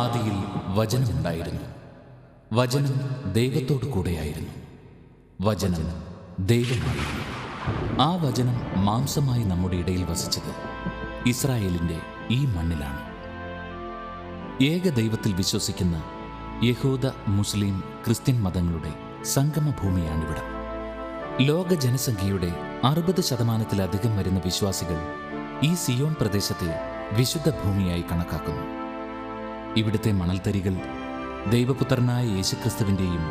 ആദിയിൽ വചനമുണ്ടായിരുന്നു. വചനം ദൈവത്തോടു കൂടെയായിരുന്നു. വചനം ദൈവമായിരുന്നു. ആ വചനം മാംസമായി നമ്മുടെ ഇടയിൽ വസിച്ചത് ഇസ്രായേലിൻ്റെ ഈ മണ്ണിലാണ്. ഏക ദൈവത്തിൽ വിശ്വസിക്കുന്ന യഹൂദ, മുസ്ലിം, ക്രിസ്ത്യൻ മതങ്ങളുടെ സംഗമഭൂമിയാണിവിടം. ലോക ജനസംഖ്യയുടെ 60% വരുന്ന വിശ്വാസികൾ ഈ സിയോൺ പ്രദേശത്തെ വിശുദ്ധ ഭൂമിയായി കണക്കാക്കുന്നു. ഇവിടുത്തെ മണൽത്തരികൾ ദൈവപുത്രനായ യേശുക്രിസ്തുവിൻ്റെയും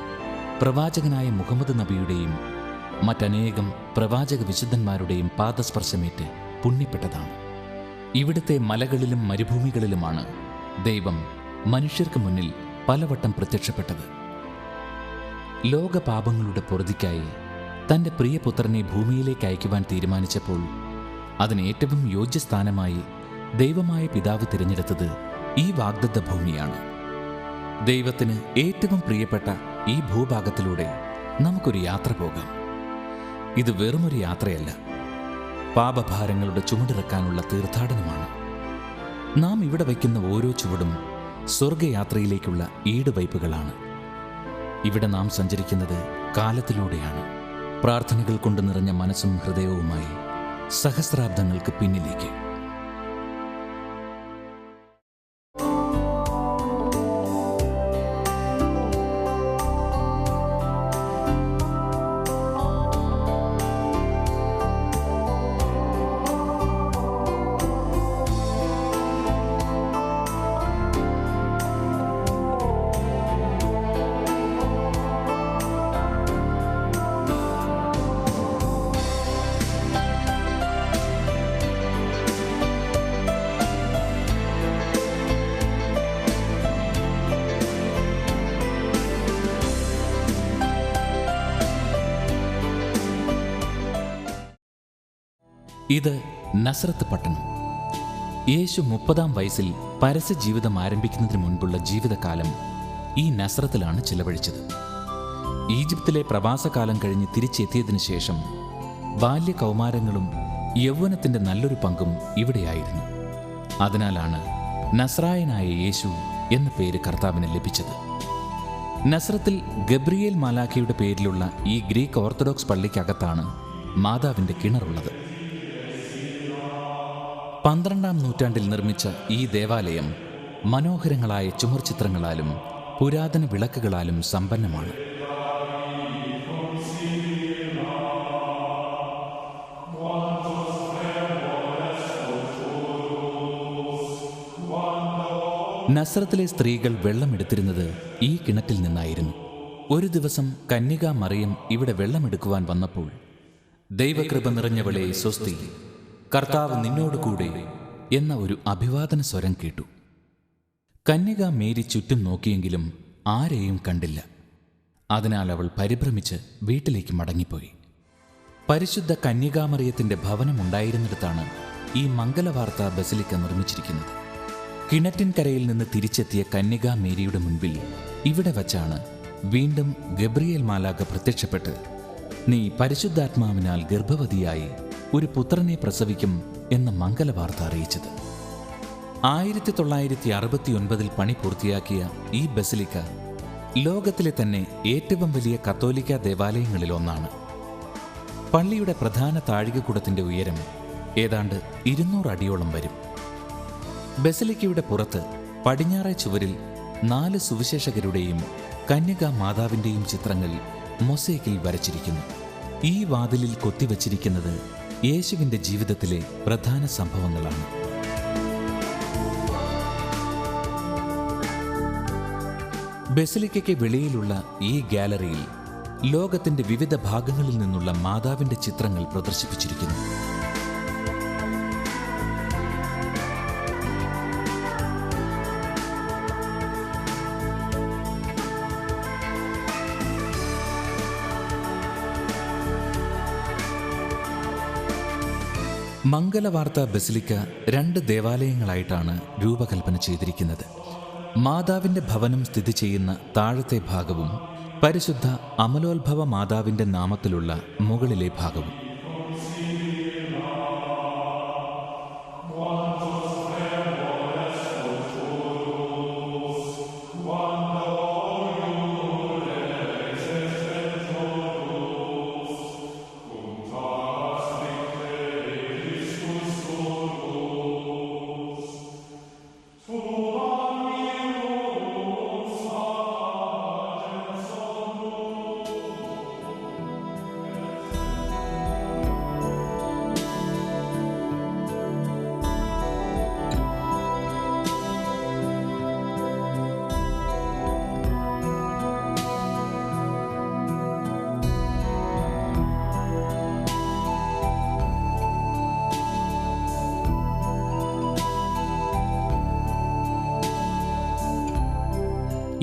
പ്രവാചകനായ മുഹമ്മദ് നബിയുടെയും മറ്റനേകം പ്രവാചക വിശുദ്ധന്മാരുടെയും പാദസ്പർശമേറ്റ് പുണ്യപ്പെട്ടതാണ്. ഇവിടുത്തെ മലകളിലും മരുഭൂമികളിലുമാണ് ദൈവം മനുഷ്യർക്ക് മുന്നിൽ പലവട്ടം പ്രത്യക്ഷപ്പെട്ടത്. ലോകപാപങ്ങളുടെ പൊറുതിക്കായി തൻ്റെ പ്രിയപുത്രനെ ഭൂമിയിലേക്ക് അയക്കുവാൻ തീരുമാനിച്ചപ്പോൾ അതിന് ഏറ്റവും യോഗ്യസ്ഥാനമായി ദൈവമായ പിതാവ് തിരഞ്ഞെടുത്തത് ഈ വാഗ്ദത്ത ഭൂമിയാണ്. ദൈവത്തിന് ഏറ്റവും പ്രിയപ്പെട്ട ഈ ഭൂഭാഗത്തിലൂടെ നമുക്കൊരു യാത്ര പോകാം. ഇത് വെറുമൊരു യാത്രയല്ല, പാപഭാരങ്ങളുടെ ചുമടിറക്കാനുള്ള തീർത്ഥാടനമാണ്. നാം ഇവിടെ വയ്ക്കുന്ന ഓരോ ചുവടും സ്വർഗയാത്രയിലേക്കുള്ള ഈടുവയ്പ്പുകളാണ്. ഇവിടെ നാം സഞ്ചരിക്കുന്നത് കാലത്തിലൂടെയാണ്, പ്രാർത്ഥനകൾ കൊണ്ട് നിറഞ്ഞ മനസ്സും ഹൃദയവുമായി സഹസ്രാബ്ദങ്ങൾക്ക് പിന്നിലേക്ക്. ഇത് നസ്രത്ത് പട്ടണം. യേശു 30-ാം വയസ്സിൽ പരസ്യ ജീവിതം ആരംഭിക്കുന്നതിന് മുൻപുള്ള ജീവിതകാലം ഈ നസ്രത്തിലാണ് ചിലവഴിച്ചത്. ഈജിപ്തിലെ പ്രവാസകാലം കഴിഞ്ഞ് തിരിച്ചെത്തിയതിനു ശേഷം ബാല്യകൗമാരങ്ങളും യൗവനത്തിൻ്റെ നല്ലൊരു പങ്കും ഇവിടെയായിരുന്നു. അതിനാലാണ് നസ്രായനായ യേശു എന്ന പേര് കർത്താവിന് ലഭിച്ചത്. നസ്രത്തിൽ ഗബ്രിയേൽ മാലാഖയുടെ പേരിലുള്ള ഈ ഗ്രീക്ക് ഓർത്തഡോക്സ് പള്ളിക്കകത്താണ് മാതാവിൻ്റെ കിണറുള്ളത്. 12-ാം നൂറ്റാണ്ടിൽ നിർമ്മിച്ച ഈ ദേവാലയം മനോഹരങ്ങളായ ചുമർചിത്രങ്ങളാലും പുരാതന വിളക്കുകളാലും സമ്പന്നമാണ്. നസ്രത്തിലെ സ്ത്രീകൾ വെള്ളമെടുത്തിരുന്നത് ഈ കിണറ്റിൽ നിന്നായിരുന്നു. ഒരു ദിവസം കന്യകാ മറിയം ഇവിടെ വെള്ളമെടുക്കുവാൻ വന്നപ്പോൾ, ദൈവകൃപ നിറഞ്ഞവളെ സ്വസ്തി, കർത്താവ് നിന്നോടുകൂടെ എന്ന ഒരു അഭിവാദന സ്വരം കേട്ടു. കന്യക മേരി ചുറ്റും നോക്കിയെങ്കിലും ആരെയും കണ്ടില്ല. അതിനാൽ അവൾ പരിഭ്രമിച്ച് വീട്ടിലേക്ക് മടങ്ങിപ്പോയി. പരിശുദ്ധ കന്യകാമറിയത്തിൻ്റെ ഭവനമുണ്ടായിരുന്നിടത്താണ് ഈ മംഗലവാർത്ത ബസിലിക്ക നിർമ്മിച്ചിരിക്കുന്നത്. കിണറ്റിൻകരയിൽ നിന്ന് തിരിച്ചെത്തിയ കന്യകാ മേരിയുടെ മുൻപിൽ ഇവിടെ വച്ചാണ് വീണ്ടും ഗബ്രിയേൽ മാലാഖ പ്രത്യക്ഷപ്പെട്ട്, നീ പരിശുദ്ധാത്മാവിനാൽ ഗർഭവതിയായി ഒരു പുത്രനെ പ്രസവിക്കും എന്ന മംഗലവാർത്ത അറിയിച്ചത്. 1969 പണി പൂർത്തിയാക്കിയ ഈ ബസിലിക്ക ലോകത്തിലെ തന്നെ ഏറ്റവും വലിയ കത്തോലിക്ക ദേവാലയങ്ങളിൽ ഒന്നാണ്. പള്ളിയുടെ പ്രധാന താഴികക്കുടത്തിൻ്റെ ഉയരം ഏതാണ്ട് 200 അടിയോളം വരും. ബസിലിക്കയുടെ പുറത്ത് പടിഞ്ഞാറേ ചുവരിൽ 4 സുവിശേഷകരുടെയും കന്യകാ മാതാവിൻ്റെയും ചിത്രങ്ങൾ മൊസൈക്കിൽ വരച്ചിരിക്കുന്നു. ഈ വാതിലിൽ കൊത്തിവച്ചിരിക്കുന്നത് യേശുവിൻ്റെ ജീവിതത്തിലെ പ്രധാന സംഭവങ്ങളാണ്. ബസിലിക്കയ്ക്ക് വെളിയിലുള്ള ഈ ഗാലറിയിൽ ലോകത്തിൻ്റെ വിവിധ ഭാഗങ്ങളിൽ നിന്നുള്ള മാതാവിൻ്റെ ചിത്രങ്ങൾ പ്രദർശിപ്പിച്ചിരിക്കുന്നു. മംഗലവാർത്ത ബസിലിക്ക 2 ദേവാലയങ്ങളായിട്ടാണ് രൂപകൽപ്പന ചെയ്തിരിക്കുന്നത്. മാതാവിൻ്റെ ഭവനം സ്ഥിതി ചെയ്യുന്ന താഴത്തെ ഭാഗവും പരിശുദ്ധ അമലോത്ഭവ മാതാവിൻ്റെ നാമത്തിലുള്ള മുകളിലെ ഭാഗവും.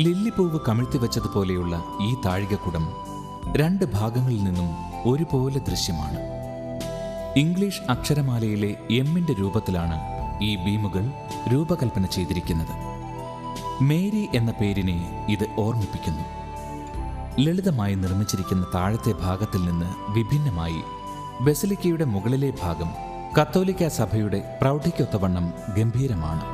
ലില്ലിപ്പൂവ് കമിഴ്ത്തി വെച്ചതുപോലെയുള്ള ഈ താഴികക്കുടം 2 ഭാഗങ്ങളിൽ നിന്നും ഒരുപോലെ ദൃശ്യമാണ്. ഇംഗ്ലീഷ് അക്ഷരമാലയിലെ എമ്മിൻ്റെ രൂപത്തിലാണ് ഈ ബീമുകൾ രൂപകൽപ്പന ചെയ്തിരിക്കുന്നത്. മേരി എന്ന പേരിനെ ഇത് ഓർമ്മിപ്പിക്കുന്നു. ലളിതമായി നിർമ്മിച്ചിരിക്കുന്ന താഴത്തെ ഭാഗത്തിൽ നിന്ന് വിഭിന്നമായി ബസിലിക്കയുടെ മുകളിലെ ഭാഗം കത്തോലിക്ക സഭയുടെ പ്രൗഢിക്കൊത്തവണ്ണം ഗംഭീരമാണ്.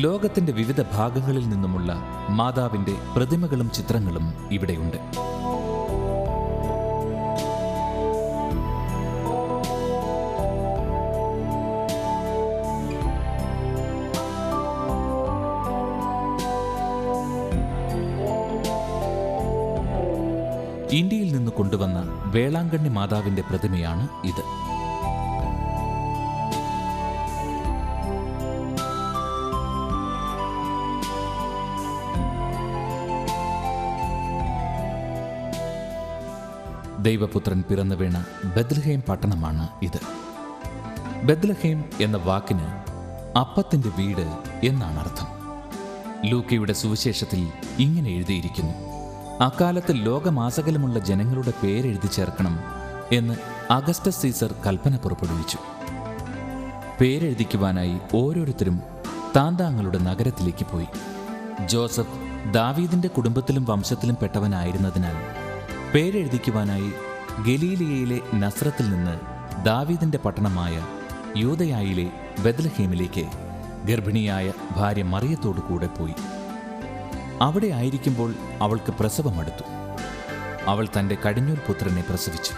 ലോകത്തിന്റെ വിവിധ ഭാഗങ്ങളിൽ നിന്നുമുള്ള മാതാവിന്റെ പ്രതിമകളും ചിത്രങ്ങളും ഇവിടെയുണ്ട്. ഇന്ത്യയിൽ നിന്ന് കൊണ്ടുവന്ന വേളാങ്കണ്ണി മാതാവിന്റെ പ്രതിമയാണ് ഇത്. ദൈവപുത്രൻ പിറന്നു വീണ ബെത്ലഹേം പട്ടണമാണ് ഇത്. ബെത്ലഹേം എന്ന വാക്കിന് അപ്പത്തിന്റെ വീട് എന്നാണ് അർത്ഥം. ലൂക്കയുടെ സുവിശേഷത്തിൽ ഇങ്ങനെ എഴുതിയിരിക്കുന്നു: അക്കാലത്ത് ലോകമാസകലമുള്ള ജനങ്ങളുടെ പേരെഴുതി ചേർക്കണം എന്ന് അഗസ്റ്റസ് സീസർ കൽപ്പന പുറപ്പെടുവിച്ചു. പേരെഴുതിക്കുവാനായി ഓരോരുത്തരും താന്താങ്ങളുടെ നഗരത്തിലേക്ക് പോയി. ജോസഫ് ദാവീദിന്റെ കുടുംബത്തിലും വംശത്തിലും പെട്ടവനായിരുന്നതിനാൽ പേരെഴുതിക്കുവാനായി ഗലീലിയയിലെ നസ്രത്തിൽ നിന്ന് ദാവീദിന്റെ പട്ടണമായ യൂദയായിലെ ബെത്ലഹേമിലേക്ക് ഗർഭിണിയായ ഭാര്യ മറിയത്തോടു കൂടെ പോയി. അവിടെ ആയിരിക്കുമ്പോൾ അവൾക്ക് പ്രസവമടുത്തു. അവൾ തൻ്റെ കടിഞ്ഞൂൽ പുത്രനെ പ്രസവിച്ചു.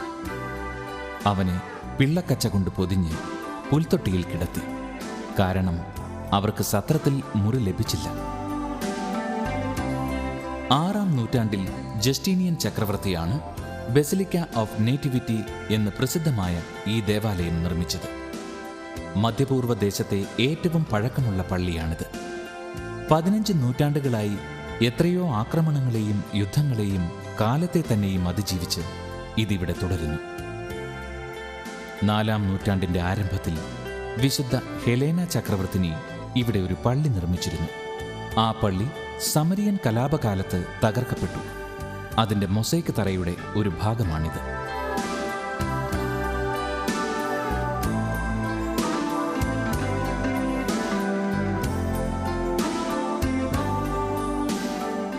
അവനെ പിള്ളക്കച്ച കൊണ്ട് പൊതിഞ്ഞ് പുൽത്തൊട്ടിയിൽ കിടത്തി. കാരണം അവർക്ക് സത്രത്തിൽ മുറി ലഭിച്ചില്ല. 6-ാം നൂറ്റാണ്ടിൽ ജസ്റ്റീനിയൻ ചക്രവർത്തിയാണ് ബസിലിക്ക ഓഫ് നേറ്റിവിറ്റി എന്ന് പ്രസിദ്ധമായ ഈ ദേവാലയം നിർമ്മിച്ചത്. മധ്യപൂർവ്വ ദേശത്തെ ഏറ്റവും പഴക്കമുള്ള പള്ളിയാണിത്. 15 നൂറ്റാണ്ടുകളായി എത്രയോ ആക്രമണങ്ങളെയും യുദ്ധങ്ങളെയും കാലത്തെ തന്നെയും അതിജീവിച്ച് ഇതിവിടെ തുടരുന്നു. 4-ാം നൂറ്റാണ്ടിൻ്റെ ആരംഭത്തിൽ വിശുദ്ധ ഹെലേന ചക്രവർത്തിനി ഇവിടെ ഒരു പള്ളി നിർമ്മിച്ചിരുന്നു. ആ പള്ളി സമരിയൻ കലാപകാലത്ത് തകർക്കപ്പെട്ടു. അതിൻ്റെ മൊസൈക്ക് തറയുടെ ഒരു ഭാഗമാണിത്.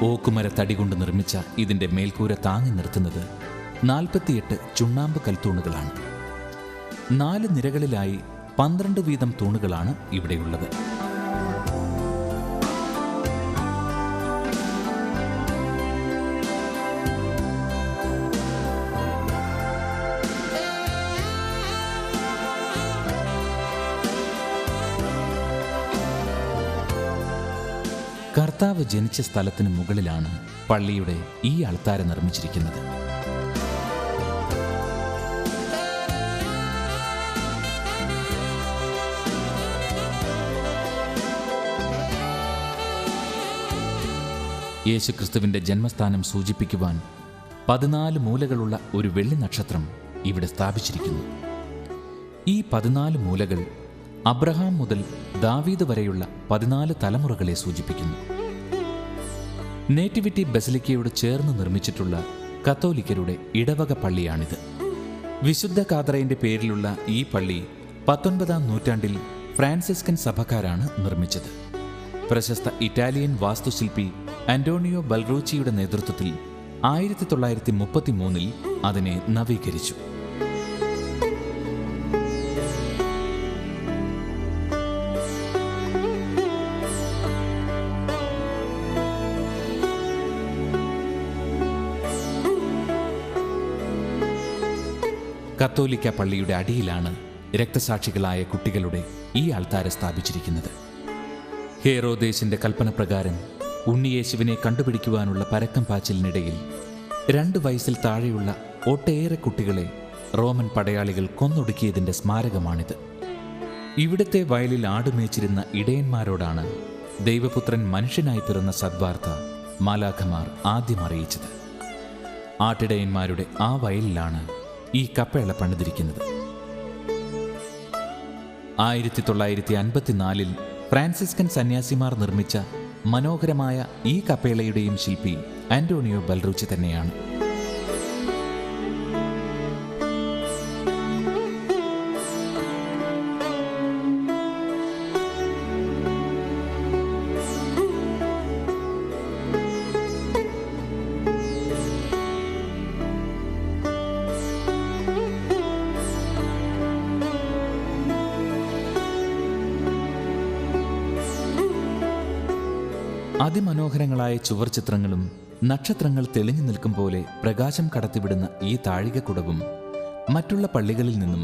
ഓക്കുമര തടി കൊണ്ട് നിർമ്മിച്ച ഇതിൻ്റെ മേൽക്കൂര താങ്ങി നിർത്തുന്നത് 48 ചുണ്ണാമ്പ് കൽത്തൂണുകളാണ്. 4 നിരകളിലായി 12 വീതം തൂണുകളാണ് ഇവിടെയുള്ളത്. കർത്താവ് ജനിച്ച സ്ഥലത്തിന് മുകളിലാണ് പള്ളിയുടെ ഈ അൾത്താര നിർമ്മിച്ചിരിക്കുന്നത്. യേശുക്രിസ്തുവിൻ്റെ ജന്മസ്ഥാനം സൂചിപ്പിക്കുവാൻ 14 മൂലകളുള്ള ഒരു വെള്ളി നക്ഷത്രം ഇവിടെ സ്ഥാപിച്ചിരിക്കുന്നു. ഈ 14 മൂലകൾ അബ്രഹാം മുതൽ ദാവീദ് വരെയുള്ള 14 തലമുറകളെ സൂചിപ്പിക്കുന്നു. നേറ്റിവിറ്റി ബസിലിക്കയോട് ചേർന്ന് നിർമ്മിച്ചിട്ടുള്ള കത്തോലിക്കരുടെ ഇടവക പള്ളിയാണിത്. വിശുദ്ധ കാതറയിൻ്റെ പേരിലുള്ള ഈ പള്ളി 19-ാം നൂറ്റാണ്ടിൽ ഫ്രാൻസിസ്കൻ സഭക്കാരാണ് നിർമ്മിച്ചത്. പ്രശസ്ത ഇറ്റാലിയൻ വാസ്തുശില്പി ആന്റോണിയോ ബൽറൂച്ചിയുടെ നേതൃത്വത്തിൽ 1933-ൽ അതിനെ നവീകരിച്ചു. കത്തോലിക്ക പള്ളിയുടെ അടിയിലാണ് രക്തസാക്ഷികളായ കുട്ടികളുടെ ഈ അൾത്താര സ്ഥാപിച്ചിരിക്കുന്നത്. ഹേറോദേസിന്റെ കൽപ്പന പ്രകാരം ഉണ്ണിയേശുവിനെ കണ്ടുപിടിക്കുവാനുള്ള പരക്കം പാച്ചിലിനിടയിൽ 2 വയസ്സിൽ താഴെയുള്ള ഒട്ടേറെ കുട്ടികളെ റോമൻ പടയാളികൾ കൊന്നൊടുക്കിയതിൻ്റെ സ്മാരകമാണിത്. ഇവിടുത്തെ വയലിൽ ആടുമേച്ചിരുന്ന ഇടയന്മാരോടാണ് ദൈവപുത്രൻ മനുഷ്യനായി പിറന്ന സദ്വാർത്ത മാലാഖമാർ ആദ്യം അറിയിച്ചത്. ആട്ടിടയന്മാരുടെ ആ വയലിലാണ് ഈ കപ്പേള പണിതിരിക്കുന്നത്. 1954-ൽ ഫ്രാൻസിസ്കൻ സന്യാസിമാർ നിർമ്മിച്ച മനോഹരമായ ഈ കപ്പേളയുടെയും ശില്പി ആന്റോണിയോ ബൽറൂച്ചി തന്നെയാണ്. അതിമനോഹരങ്ങളായ ചുവർ ചിത്രങ്ങളും നക്ഷത്രങ്ങൾ തെളിഞ്ഞു നിൽക്കും പോലെ പ്രകാശം കടത്തിവിടുന്ന ഈ താഴികക്കുടവും മറ്റുള്ള പള്ളികളിൽ നിന്നും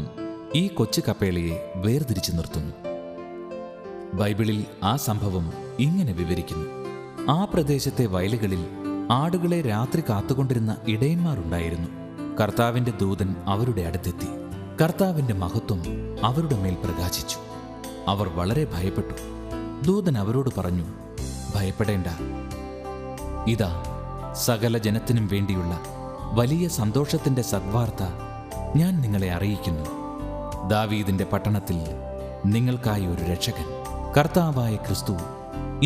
ഈ കൊച്ചു കപ്പേളയെ വേർതിരിച്ചു നിർത്തുന്നു. ബൈബിളിൽ ആ സംഭവം ഇങ്ങനെ വിവരിക്കുന്നു. ആ പ്രദേശത്തെ വയലുകളിൽ ആടുകളെ രാത്രി കാത്തുകൊണ്ടിരുന്ന ഇടയന്മാരുണ്ടായിരുന്നു. കർത്താവിന്റെ ദൂതൻ അവരുടെ അടുത്തെത്തി. കർത്താവിന്റെ മഹത്വം അവരുടെ മേൽ പ്രകാശിച്ചു. അവർ വളരെ ഭയപ്പെട്ടു. ദൂതൻ അവരോട് പറഞ്ഞു, ഭയപ്പെടേണ്ട. ഇതാ, സകല ജനത്തിനും വേണ്ടിയുള്ള വലിയ സന്തോഷത്തിന്റെ സദ്വാർത്ത ഞാൻ നിങ്ങളെ അറിയിക്കുന്നു. ദാവീദിന്റെ പട്ടണത്തിൽ നിങ്ങൾക്കായി ഒരു രക്ഷകൻ, കർത്താവായ ക്രിസ്തു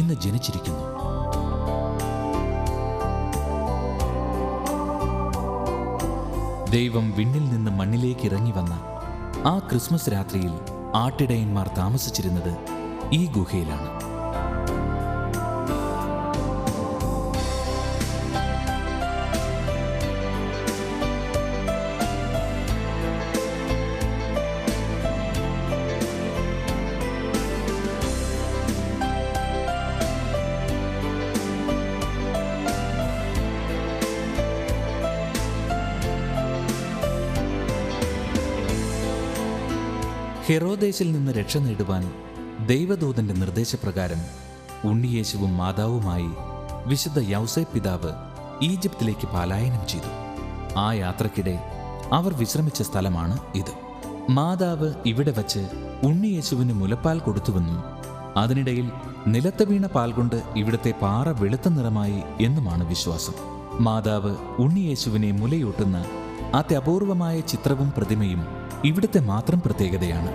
ഇന്ന് ജനിച്ചിരിക്കുന്നു. ദൈവം വിണ്ണിൽ നിന്ന് മണ്ണിലേക്ക് ഇറങ്ങി വന്ന ആ ക്രിസ്മസ് രാത്രിയിൽ ആട്ടിടയന്മാർ താമസിച്ചിരുന്നത് ഈ ഗുഹയിലാണ്. ഹെറോദേസിൽ നിന്ന് രക്ഷ നേടുവാൻ ദൈവദൂതന്റെ നിർദ്ദേശപ്രകാരം ഉണ്ണിയേശുവും മാതാവുമായി വിശുദ്ധ യൗസേപ്പ് പിതാവ് ഈജിപ്തിലേക്ക് പലായനം ചെയ്തു. ആ യാത്രക്കിടെ അവർ വിശ്രമിച്ച സ്ഥലമാണ് ഇത്. മാതാവ് ഇവിടെ വച്ച് ഉണ്ണിയേശുവിന് മുലപ്പാൽ കൊടുത്തുവെന്നും അതിനിടയിൽ നിലത്ത് വീണ പാൽ കൊണ്ട് ഇവിടുത്തെ പാറ വെളുത്ത നിറമായി എന്നുമാണ് വിശ്വാസം. മാതാവ് ഉണ്ണിയേശുവിനെ മുലയൂട്ടുന്ന അത്യപൂർവമായ ചിത്രവും പ്രതിമയും ഇവിടുത്തെ മാത്രം പ്രത്യേകതയാണ്.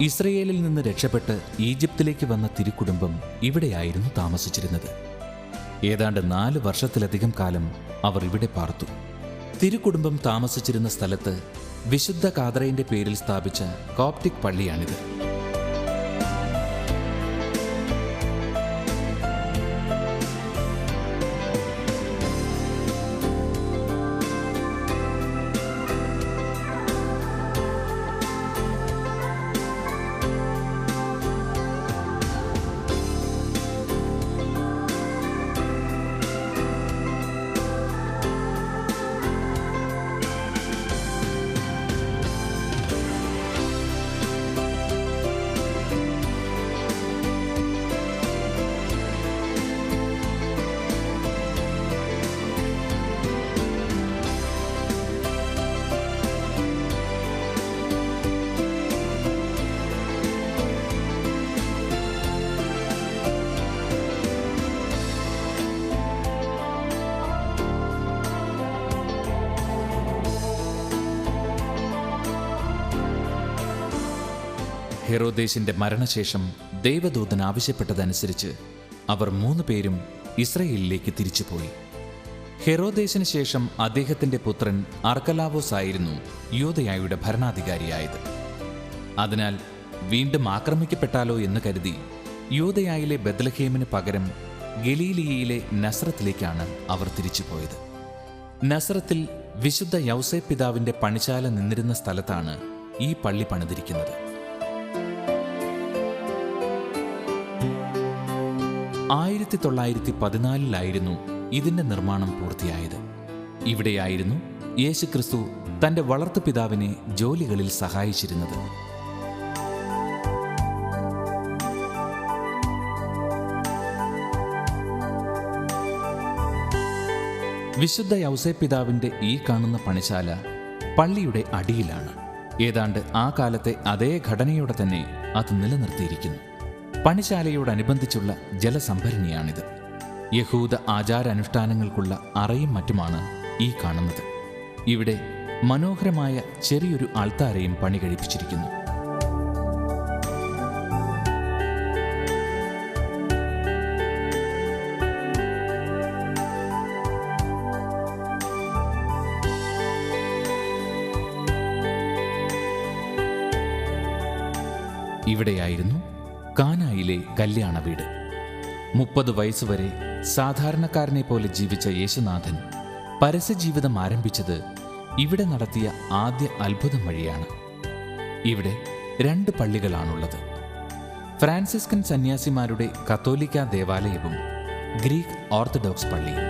ഇസ്രയേലിൽ നിന്ന് രക്ഷപ്പെട്ട് ഈജിപ്തിലേക്ക് വന്ന തിരുക്കുടുംബം ഇവിടെയായിരുന്നു താമസിച്ചിരുന്നത്. ഏതാണ്ട് 4 വർഷത്തിലധികം കാലം അവർ ഇവിടെ പാർത്തു. തിരുക്കുടുംബം താമസിച്ചിരുന്ന സ്ഥലത്ത് വിശുദ്ധ കാതറയിന്റെ പേരിൽ സ്ഥാപിച്ച കോപ്റ്റിക് പള്ളിയാണിത്. ഹെറോദേസിന്റെ മരണശേഷം ദൈവദൂതൻ ആവശ്യപ്പെട്ടതനുസരിച്ച് അവർ 3 പേരും ഇസ്രയേലിലേക്ക് തിരിച്ചുപോയി. ഹെറോദേസിന് ശേഷം അദ്ദേഹത്തിന്റെ പുത്രൻ അർക്കലാവോസ് ആയിരുന്നു യൂദയായുടെ ഭരണാധികാരിയായത്. അതിനാൽ വീണ്ടും ആക്രമിക്കപ്പെട്ടാലോ എന്ന് കരുതി യൂദയായിലെ ബെത്ലഹേമിന് പകരം ഗലീലിയയിലെ നസ്രത്തിലേക്കാണ് അവർ തിരിച്ചുപോയത്. നസ്രത്തിൽ വിശുദ്ധ യൗസേപ്പ് പിതാവിന്റെ പണിശാല നിന്നിരുന്ന സ്ഥലത്താണ് ഈ പള്ളി പണിതിരിക്കുന്നത്. 1914 ഇതിന്റെ നിർമ്മാണം പൂർത്തിയായത്. ഇവിടെയായിരുന്നു യേശുക്രിസ്തു തന്റെ വളർത്തുപിതാവിനെ ജോലികളിൽ സഹായിച്ചിരുന്നത്. വിശുദ്ധ യൗസേപ്പ് പിതാവിന്റെ ഈ കാണുന്ന പണിശാല പള്ളിയുടെ അടിയിലാണ്. ഏതാണ്ട് ആ കാലത്തെ അതേ ഘടനയോടെ തന്നെ അത് നിലനിർത്തിയിരിക്കുന്നു. പണിശാലയോടനുബന്ധിച്ചുള്ള ജലസംഭരണിയാണിത്. യഹൂദ ആചാരാനുഷ്ഠാനങ്ങൾക്കുള്ള അറയും മറ്റുമാണ് ഈ കാണുന്നത്. ഇവിടെ മനോഹരമായ ചെറിയൊരു അൾത്താരയും പണി കഴിപ്പിച്ചിരിക്കുന്നു. ഇവിടെയായിരുന്നു കാനായിലെ കല്യാണ വീട്. 30 വയസ്സുവരെ സാധാരണക്കാരനെ പോലെ ജീവിച്ച യേശുനാഥൻ പരസ്യജീവിതം ആരംഭിച്ചത് ഇവിടെ നടത്തിയ ആദ്യ അത്ഭുതം വഴിയാണ്. ഇവിടെ 2 പള്ളികളാണുള്ളത്. ഫ്രാൻസിസ്കൻ സന്യാസിമാരുടെ കത്തോലിക്ക ദേവാലയവും ഗ്രീക്ക് ഓർത്തഡോക്സ് പള്ളിയും.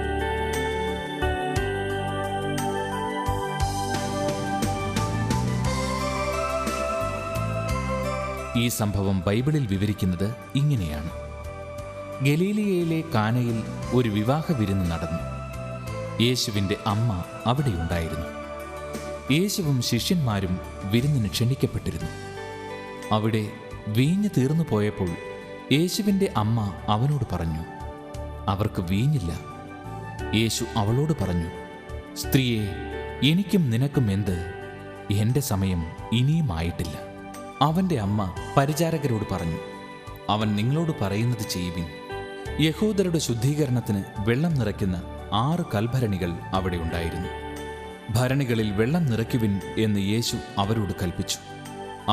ഈ സംഭവം ബൈബിളിൽ വിവരിക്കുന്നത് ഇങ്ങനെയാണ്. ഗലീലിയയിലെ കാനയിൽ ഒരു വിവാഹ വിരുന്ന് നടന്നു. യേശുവിൻ്റെ അമ്മ അവിടെയുണ്ടായിരുന്നു. യേശുവും ശിഷ്യന്മാരും വിരുന്നിന് ക്ഷണിക്കപ്പെട്ടിരുന്നു. അവിടെ വീഞ്ഞ് തീർന്നു പോയപ്പോൾ യേശുവിൻ്റെ അമ്മ അവനോട് പറഞ്ഞു, അവർക്ക് വീഞ്ഞില്ല. യേശു അവളോട് പറഞ്ഞു, സ്ത്രീയെ, എനിക്കും നിനക്കും എന്ത്? എൻ്റെ സമയം ഇനിയും ആയിട്ടില്ല. അവൻ്റെ അമ്മ പരിചാരകരോട് പറഞ്ഞു, അവൻ നിങ്ങളോട് പറയുന്നത് ചെയ്യുവിൻ. യഹൂദരുടെ ശുദ്ധീകരണത്തിന് വെള്ളം നിറയ്ക്കുന്ന 6 കൽഭരണികൾ അവിടെ ഉണ്ടായിരുന്നു. ഭരണികളിൽ വെള്ളം നിറയ്ക്കുവിൻ എന്ന് യേശു അവരോട് കൽപ്പിച്ചു.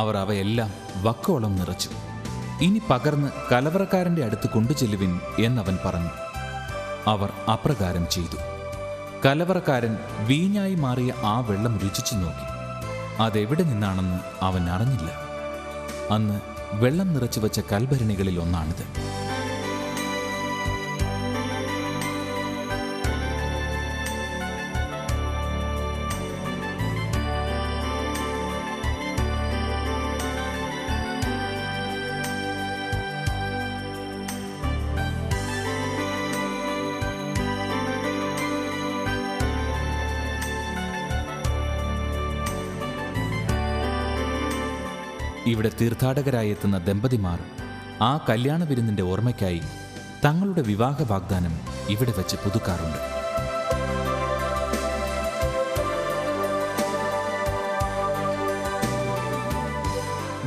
അവർ അവയെല്ലാം വക്കോളം നിറച്ചു. ഇനി പകർന്ന് കലവറക്കാരൻ്റെ അടുത്ത് കൊണ്ടുചെല്ലുവിൻ എന്നവൻ പറഞ്ഞു. അവർ അപ്രകാരം ചെയ്തു. കലവറക്കാരൻ വീഞ്ഞായി മാറിയ ആ വെള്ളം രുചിച്ചു നോക്കി. അതെവിടെ നിന്നാണെന്ന് അവൻ അറിഞ്ഞില്ല. അന്ന് വെള്ളം നിറച്ചു വച്ച കൽഭരണികളിൽ ഒന്നാണിത്. ഇവിടെ തീർത്ഥാടകരായി എത്തുന്ന ദമ്പതിമാർ ആ കല്യാണ വിരുന്നിൻ്റെ ഓർമ്മയ്ക്കായി തങ്ങളുടെ വിവാഹ വാഗ്ദാനം ഇവിടെ വെച്ച് പുതുക്കാറുണ്ട്.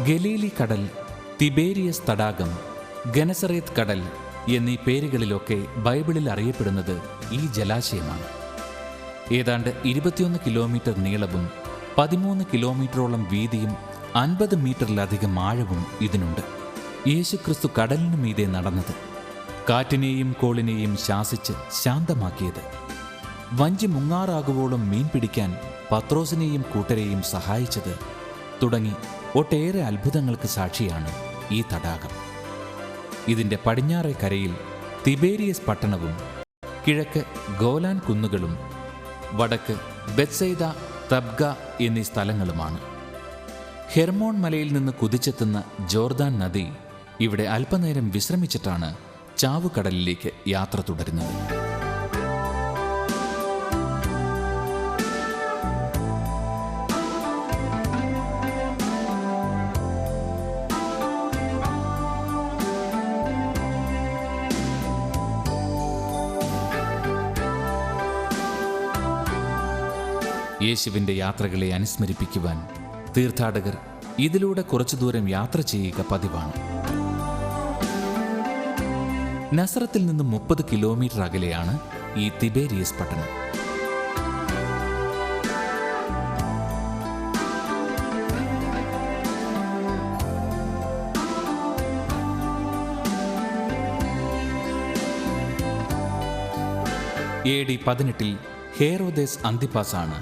ഗലീലി കടൽ, തിബേരിയസ് തടാകം, ഗനസറേത്ത് കടൽ എന്നീ പേരുകളിലൊക്കെ ബൈബിളിൽ അറിയപ്പെടുന്നത് ഈ ജലാശയമാണ്. ഏതാണ്ട് 21 കിലോമീറ്റർ നീളവും 13 കിലോമീറ്ററോളം വീതിയും 50 മീറ്ററിലധികം ആഴവും ഇതിനുണ്ട്. യേശുക്രിസ്തു കടലിനു മീതെ നടന്നത്, കാറ്റിനെയും കോളിനെയും ശാസിച്ച് ശാന്തമാക്കിയത്, വഞ്ചി മുങ്ങാറാകുവോളം മീൻ പിടിക്കാൻ പത്രോസിനെയും കൂട്ടരെയും സഹായിച്ചത് തുടങ്ങി ഒട്ടേറെ അത്ഭുതങ്ങൾക്ക് സാക്ഷിയാണ് ഈ തടാകം. ഇതിൻ്റെ പടിഞ്ഞാറേ കരയിൽ തിബേരിയസ് പട്ടണവും കിഴക്ക് ഗോലാൻ കുന്നുകളും വടക്ക് ബെത്സൈദ, തബ്ഗ എന്നീ സ്ഥലങ്ങളുമാണ്. ഹെർമോൺ മലയിൽ നിന്ന് കുതിച്ചെത്തുന്ന ജോർദാൻ നദി ഇവിടെ അല്പനേരം വിശ്രമിച്ചിട്ടാണ് ചാവുകടലിലേക്ക് യാത്ര തുടരുന്നത്. യേശുവിൻ്റെ യാത്രകളെ അനുസ്മരിപ്പിക്കുവാൻ തീർത്ഥാടകർ ഇതിലൂടെ കുറച്ചു ദൂരം യാത്ര ചെയ്യുക പതിവാണ്. നസറത്തിൽ നിന്ന് 30 കിലോമീറ്റർ അകലെയാണ് ഈ തിബേരിയസ് പട്ടണം. AD 18 ഹേറോദേസ് അന്തിപ്പാസാണ്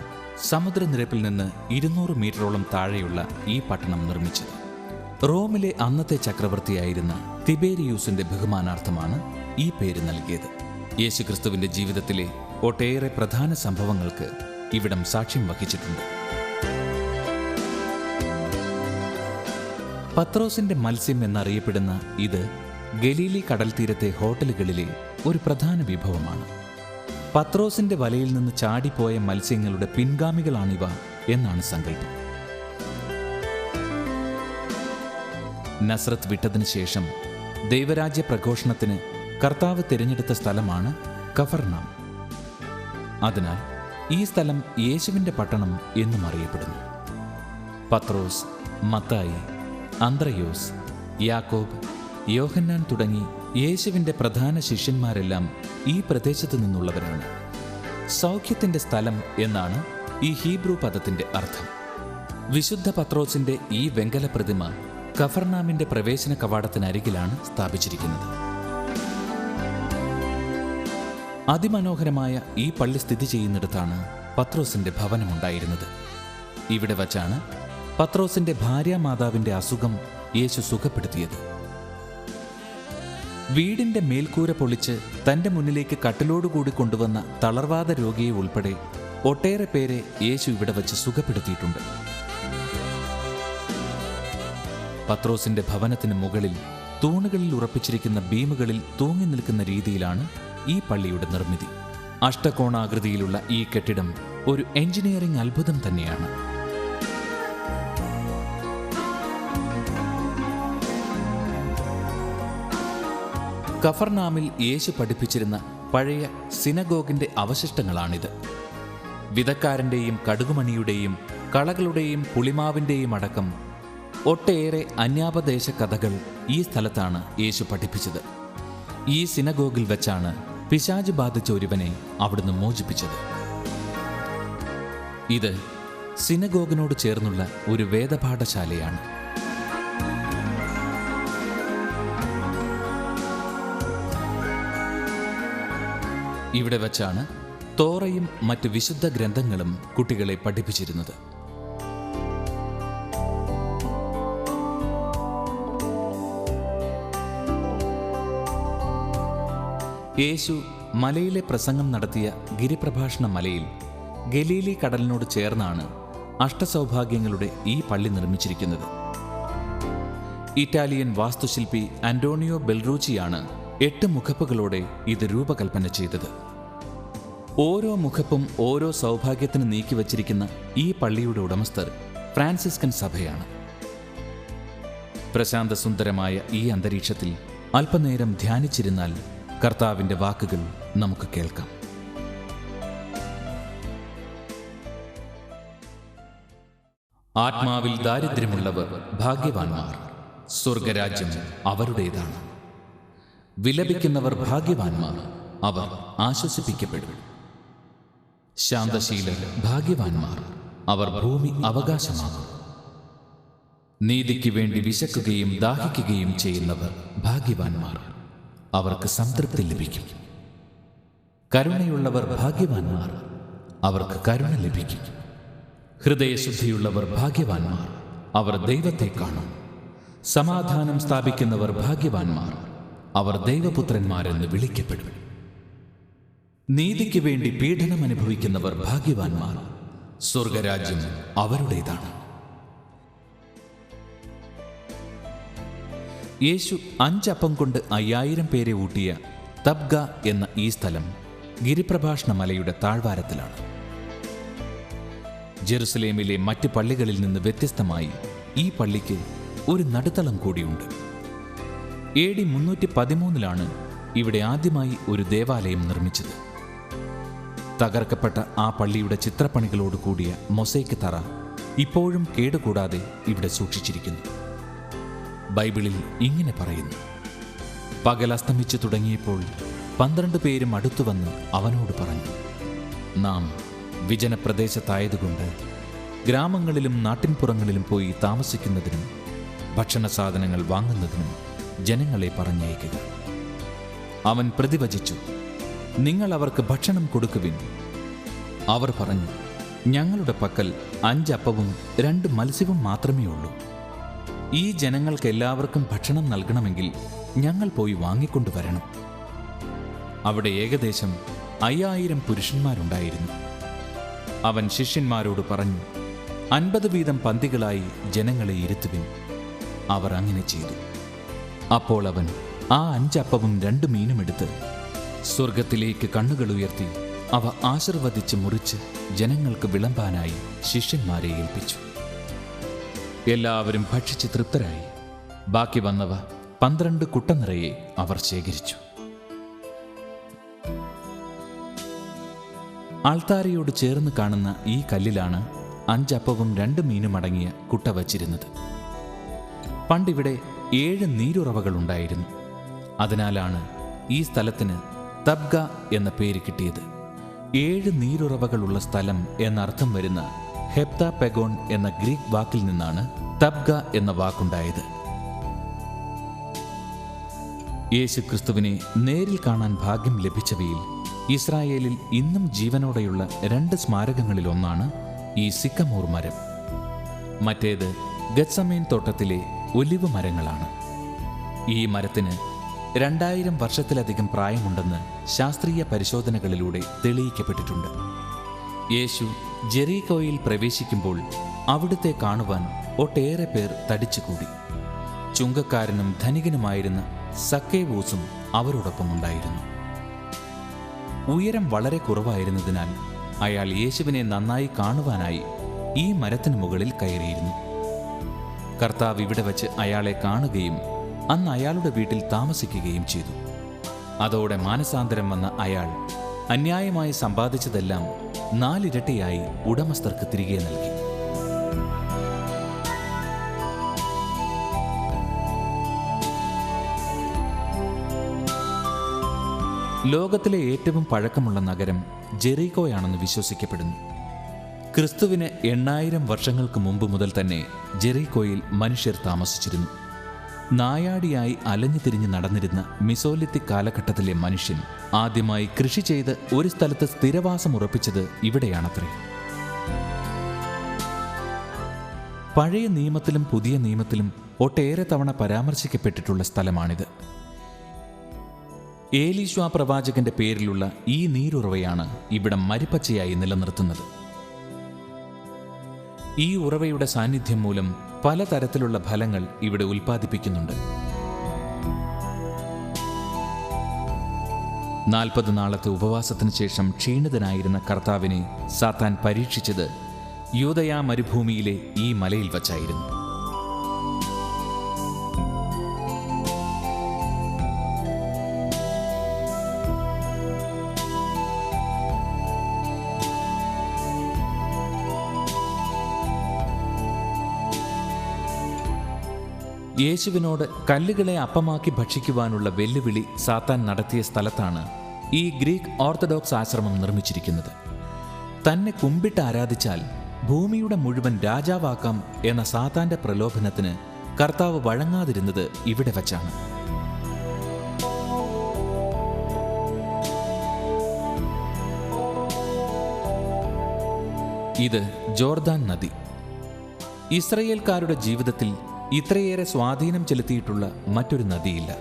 സമുദ്രനിരപ്പിൽ നിന്ന് 200 മീറ്ററോളം താഴെയുള്ള ഈ പട്ടണം നിർമ്മിച്ചത്. റോമിലെ അന്നത്തെ ചക്രവർത്തിയായിരുന്ന തിബേരിയൂസിന്റെ ബഹുമാനാർത്ഥമാണ് ഈ പേര് നൽകിയത്. യേശുക്രിസ്തുവിന്റെ ജീവിതത്തിലെ ഒട്ടേറെ പ്രധാന സംഭവങ്ങൾക്ക് ഇവിടം സാക്ഷ്യം വഹിച്ചിട്ടുണ്ട്. പത്രോസിന്റെ മത്സ്യം എന്നറിയപ്പെടുന്ന ഇത് ഗലീലി കടൽ തീരത്തെ ഹോട്ടലുകളിലെ ഒരു പ്രധാന വിഭവമാണ്. പത്രോസിന്റെ വലയിൽ നിന്ന് ചാടിപ്പോയ മത്സ്യങ്ങളുടെ പിൻഗാമികളാണിവ എന്നാണ് സങ്കല്പം. നസ്രത്ത് വിട്ടതിനു ശേഷം ദൈവരാജ്യ പ്രഘോഷണത്തിന് കർത്താവ് തിരഞ്ഞെടുത്ത സ്ഥലമാണ് കഫർനാം. അതിനാൽ ഈ സ്ഥലം യേശുവിൻ്റെ പട്ടണം എന്നും അറിയപ്പെടുന്നു. പത്രോസ്, മത്തായി, അന്ത്രയോസ്, യാക്കോബ്, യോഹന്നാൻ തുടങ്ങി യേശുവിൻ്റെ പ്രധാന ശിഷ്യന്മാരെല്ലാം ഈ പ്രദേശത്തു നിന്നുള്ളവരാണ്. സൗഖ്യത്തിൻ്റെ സ്ഥലം എന്നാണ് ഈ ഹീബ്രു പദത്തിൻ്റെ അർത്ഥം. വിശുദ്ധ പത്രോസിൻ്റെ ഈ വെങ്കല പ്രതിമ കഫർനാമിൻ്റെ പ്രവേശന കവാടത്തിനരികിലാണ് സ്ഥാപിച്ചിരിക്കുന്നത്. അതിമനോഹരമായ ഈ പള്ളി സ്ഥിതി ചെയ്യുന്നിടത്താണ് പത്രോസിൻ്റെ ഭവനമുണ്ടായിരുന്നത്. ഇവിടെ വച്ചാണ് പത്രോസിൻ്റെ ഭാര്യാമാതാവിൻ്റെ അസുഖം യേശു സുഖപ്പെടുത്തിയത്. വീടിൻ്റെ മേൽക്കൂര പൊളിച്ച് തൻ്റെ മുന്നിലേക്ക് കട്ടിലോടുകൂടി കൊണ്ടുവന്ന തളർവാദ രോഗിയെ ഉൾപ്പെടെ ഒട്ടേറെ പേരെ യേശു ഇവിടെ വച്ച് സുഖപ്പെടുത്തിയിട്ടുണ്ട്. പത്രോസിൻ്റെ ഭവനത്തിന് മുകളിൽ തൂണുകളിൽ ഉറപ്പിച്ചിരിക്കുന്ന ബീമുകളിൽ തൂങ്ങി നിൽക്കുന്ന രീതിയിലാണ് ഈ പള്ളിയുടെ നിർമ്മിതി. അഷ്ടകോണാകൃതിയിലുള്ള ഈ കെട്ടിടം ഒരു എഞ്ചിനീയറിംഗ് അത്ഭുതം തന്നെയാണ്. കഫർനാമിൽ യേശു പഠിപ്പിച്ചിരുന്ന പഴയ സിനഗോഗിന്റെ അവശിഷ്ടങ്ങളാണിത്. വിതക്കാരൻ്റെയും കടുകുമണിയുടെയും കളകളുടെയും പുളിമാവിൻ്റെയും അടക്കം ഒട്ടേറെ അന്യാപദേശ കഥകൾ ഈ സ്ഥലത്താണ് യേശു പഠിപ്പിച്ചത്. ഈ സിനഗോഗിൽ വെച്ചാണ് പിശാച് ബാധിച്ച ഒരുവനെ അവിടുന്ന് മോചിപ്പിച്ചത്. ഇത് സിനഗോഗിനോട് ചേർന്നുള്ള ഒരു വേദപാഠശാലയാണ്. ഇവിടെ വച്ചാണ് തോറയും മറ്റ് വിശുദ്ധ ഗ്രന്ഥങ്ങളും കുട്ടികളെ പഠിപ്പിച്ചിരുന്നത്. യേശു മലയിലെ പ്രസംഗം നടത്തിയ ഗിരിപ്രഭാഷണ മലയിൽ ഗലീലി കടലിനോട് ചേർന്നാണ് അഷ്ടസൗഭാഗ്യങ്ങളുടെ ഈ പള്ളി നിർമ്മിച്ചിരിക്കുന്നത്. ഇറ്റാലിയൻ വാസ്തുശില്പി ആന്റോണിയോ ബെൽറൂച്ചിയാണ് 8 മുഖപ്പുകളോടെ ഇത് രൂപകൽപ്പന ചെയ്തത്. ഓരോ മുഖപ്പും ഓരോ സൗഭാഗ്യത്തിന് നീക്കിവച്ചിരിക്കുന്ന ഈ പള്ളിയുടെ ഉടമസ്ഥർ ഫ്രാൻസിസ്കൻ സഭയാണ്. പ്രശാന്തസുന്ദരമായ ഈ അന്തരീക്ഷത്തിൽ അല്പനേരം ധ്യാനിച്ചിരുന്നാൽ കർത്താവിൻ്റെ വാക്കുകൾ നമുക്ക് കേൾക്കാം. ആത്മാവിൽ ദാരിദ്ര്യമുള്ളവർ ഭാഗ്യവാന്മാർ, സ്വർഗരാജ്യം അവരുടേതാണ്. വിലപിക്കുന്നവർ ഭാഗ്യവാന്മാർ, അവർ ആശ്വസിപ്പിക്കപ്പെടും. ശാന്തശീലർ ഭാഗ്യവാന്മാർ, അവർ ഭൂമി അവകാശമാകും. നീതിക്ക് വേണ്ടി വിശക്കുകയും ദാഹിക്കുകയും ചെയ്യുന്നവർ ഭാഗ്യവാന്മാർ, അവർക്ക് സംതൃപ്തി ലഭിക്കും. കരുണയുള്ളവർ ഭാഗ്യവാന്മാർ, അവർക്ക് കരുണ ലഭിക്കും. ഹൃദയശുദ്ധിയുള്ളവർ ഭാഗ്യവാന്മാർ, അവർ ദൈവത്തെ കാണും. സമാധാനം സ്ഥാപിക്കുന്നവർ ഭാഗ്യവാന്മാർ, അവർ ദൈവപുത്രന്മാരെന്ന് വിളിക്കപ്പെടും. നീതിക്ക് വേണ്ടി പീഡനം അനുഭവിക്കുന്നവർ ഭാഗ്യവാന്മാർ, സ്വർഗരാജ്യം അവരുടേതാണ്. യേശു 5 അപ്പം കൊണ്ട് 5000 പേരെ ഊട്ടിയ തബ്ഗ എന്ന ഈ സ്ഥലം ഗിരിപ്രഭാഷണ മലയുടെ താഴ്വാരത്തിലാണ്. ജെറുസലേമിലെ മറ്റ് പള്ളികളിൽ നിന്ന് വ്യത്യസ്തമായി ഈ പള്ളിക്ക് ഒരു നടുത്തളം കൂടിയുണ്ട്. AD 313 ഇവിടെ ആദ്യമായി ഒരു ദേവാലയം നിർമ്മിച്ചത്. തകർക്കപ്പെട്ട ആ പള്ളിയുടെ ചിത്രപ്പണികളോട് കൂടിയ മൊസൈക്ക് തറ ഇപ്പോഴും കേടുകൂടാതെ ഇവിടെ സൂക്ഷിച്ചിരിക്കുന്നു. ബൈബിളിൽ ഇങ്ങനെ പറയുന്നു: പകൽ അസ്തമിച്ചു തുടങ്ങിയപ്പോൾ 12 പേരും അടുത്തുവന്ന് അവനോട് പറഞ്ഞു, നാം വിജനപ്രദേശത്തായതുകൊണ്ട് ഗ്രാമങ്ങളിലും നാട്ടിൻപുറങ്ങളിലും പോയി താമസിക്കുന്നതിനും ഭക്ഷണ സാധനങ്ങൾ വാങ്ങുന്നതിനും ജനങ്ങളെ പറഞ്ഞയക്കുക. അവൻ പ്രതിവചിച്ചു, നിങ്ങൾ അവർക്ക് ഭക്ഷണം കൊടുക്കുവിൻ. അവർ പറഞ്ഞു, ഞങ്ങളുടെ പക്കൽ 5 അപ്പവും 2 മത്സ്യവും മാത്രമേ ഉള്ളൂ. ഈ ജനങ്ങൾക്ക് എല്ലാവർക്കും ഭക്ഷണം നൽകണമെങ്കിൽ ഞങ്ങൾ പോയി വാങ്ങിക്കൊണ്ടുവരണം. അവിടെ ഏകദേശം 5000 പുരുഷന്മാരുണ്ടായിരുന്നു. അവൻ ശിഷ്യന്മാരോട് പറഞ്ഞു, 50 വീതം പന്തികളായി ജനങ്ങളെ ഇരുത്തുവിൻ. അവർ അങ്ങനെ ചെയ്തു. അപ്പോൾ അവൻ ആ 5 അപ്പവും 2 മീനും എടുത്ത് സ്വർഗത്തിലേക്ക് കണ്ണുകൾ ഉയർത്തി അവ ആശീർവദിച്ച് മുറിച്ച് ജനങ്ങൾക്ക് വിളമ്പാനായി ശിഷ്യന്മാരെ ഏൽപ്പിച്ചു. എല്ലാവരും ഭക്ഷിച്ച് തൃപ്തരായി. ബാക്കി വന്നവ 12 കുട്ട നിറയെ അവർ ശേഖരിച്ചു. ആൾത്താരയോട് ചേർന്ന് കാണുന്ന ഈ കല്ലിലാണ് 5 അപ്പവും 2 മീനും അടങ്ങിയ കുട്ട വച്ചിരുന്നത്. പണ്ടിവിടെ 7 നീരുറവകൾ ഉണ്ടായിരുന്നു. അതിനാലാണ് ഈ സ്ഥലത്തിന് തബ്ഗ എന്ന പേര് കിട്ടിയത്. 7 നീരുറവകളുള്ള സ്ഥലം എന്നർത്ഥം വരുന്ന ഹെപ്ത പെഗോൺ എന്ന ഗ്രീക്ക് വാക്കിൽ നിന്നാണ് തബ്ഗ എന്ന വാക്കുണ്ടായത്. യേശു ക്രിസ്തുവിനെ നേരിൽ കാണാൻ ഭാഗ്യം ലഭിച്ചവയിൽ ഇസ്രായേലിൽ ഇന്നും ജീവനോടെയുള്ള 2 സ്മാരകങ്ങളിലൊന്നാണ് ഈ സിക്കമോർ മരം. മറ്റേത് ഗത്സമേൻ തോട്ടത്തിലെ ഒലിവ് മരങ്ങളാണ്. ഈ മരത്തിന് 2000 വർഷത്തിലധികം പ്രായമുണ്ടെന്ന് ശാസ്ത്രീയ പരിശോധനകളിലൂടെ തെളിയിക്കപ്പെട്ടിട്ടുണ്ട്. യേശു ജെറീക്കോയിൽ പ്രവേശിക്കുമ്പോൾ അവിടുത്തെ കാണുവാൻ ഒട്ടേറെ പേർ തടിച്ചുകൂടി. ചുങ്കക്കാരനും ധനികനുമായിരുന്ന സക്കേവൂസും അവരോടൊപ്പം ഉണ്ടായിരുന്നു. ഉയരം വളരെ കുറവായിരുന്നതിനാൽ അയാൾ യേശുവിനെ നന്നായി കാണുവാനായി ഈ മരത്തിന് മുകളിൽ കയറിയിരുന്നു. കർത്താവ് ഇവിടെ വച്ച് അയാളെ കാണുകയും അന്ന് അയാളുടെ വീട്ടിൽ താമസിക്കുകയും ചെയ്തു. അതോടെ മാനസാന്തരം വന്ന അയാൾ അന്യായമായി സമ്പാദിച്ചതെല്ലാം 4 ഇരട്ടിയായി ഉടമസ്ഥർക്ക് തിരികെ നൽകി. ലോകത്തിലെ ഏറ്റവും പഴക്കമുള്ള നഗരം ജെറീക്കോയാണെന്ന് വിശ്വസിക്കപ്പെടുന്നു. ക്രിസ്തുവിന് 8000 വർഷങ്ങൾക്ക് മുമ്പ് മുതൽ തന്നെ ജെറീക്കോയിൽ മനുഷ്യർ താമസിച്ചിരുന്നു. നായാടിയായി അലഞ്ഞു തിരിഞ്ഞ് നടന്നിരുന്ന മിസോലിത്തിക് കാലഘട്ടത്തിലെ മനുഷ്യൻ ആദ്യമായി കൃഷി ചെയ്ത് ഒരു സ്ഥലത്ത് സ്ഥിരവാസം ഉറപ്പിച്ചത് ഇവിടെയാണത്രേ. പഴയ നിയമത്തിലും പുതിയ നിയമത്തിലും ഒട്ടേറെ തവണ പരാമർശിക്കപ്പെട്ടിട്ടുള്ള സ്ഥലമാണിത്. ഏലീശാ പ്രവാചകന്റെ പേരിലുള്ള ഈ നീരുറവയാണ് ഇവിടം മരുപ്പച്ചയായി നിലനിർത്തുന്നത്. ഈ ഉറവയുടെ സാന്നിധ്യം മൂലം പലതരത്തിലുള്ള ഫലങ്ങൾ ഇവിടെ ഉൽപ്പാദിപ്പിക്കുന്നുണ്ട്. 40 നാളത്തെ ഉപവാസത്തിന് ശേഷം ക്ഷീണിതനായിരുന്ന കർത്താവിനെ സാത്താൻ പരീക്ഷിച്ചത് യൂദയാ മരുഭൂമിയിലെ ഈ മലയിൽ വച്ചായിരുന്നു. യേശുവിനോട് കല്ലുകളെ അപ്പമാക്കി ഭക്ഷിക്കുവാനുള്ള വെല്ലുവിളി സാത്താൻ നടത്തിയ സ്ഥലത്താണ് ഈ ഗ്രീക്ക് ഓർത്തഡോക്സ് ആശ്രമം നിർമ്മിച്ചിരിക്കുന്നത്. തന്നെ കുമ്പിട്ട് ആരാധിച്ചാൽ ഭൂമിയുടെ മുഴുവൻ രാജാവാക്കാം എന്ന സാത്താന്റെ പ്രലോഭനത്തിന് കർത്താവ് വഴങ്ങാതിരുന്നത് ഇവിടെ വച്ചാണ്. ഇത് ജോർദാൻ നദി. ഇസ്രയേൽക്കാരുടെ ജീവിതത്തിൽ ഇത്രയേറെ സ്വാധീനം ചെലുത്തിയിട്ടുള്ള മറ്റൊരു നദിയില്ല.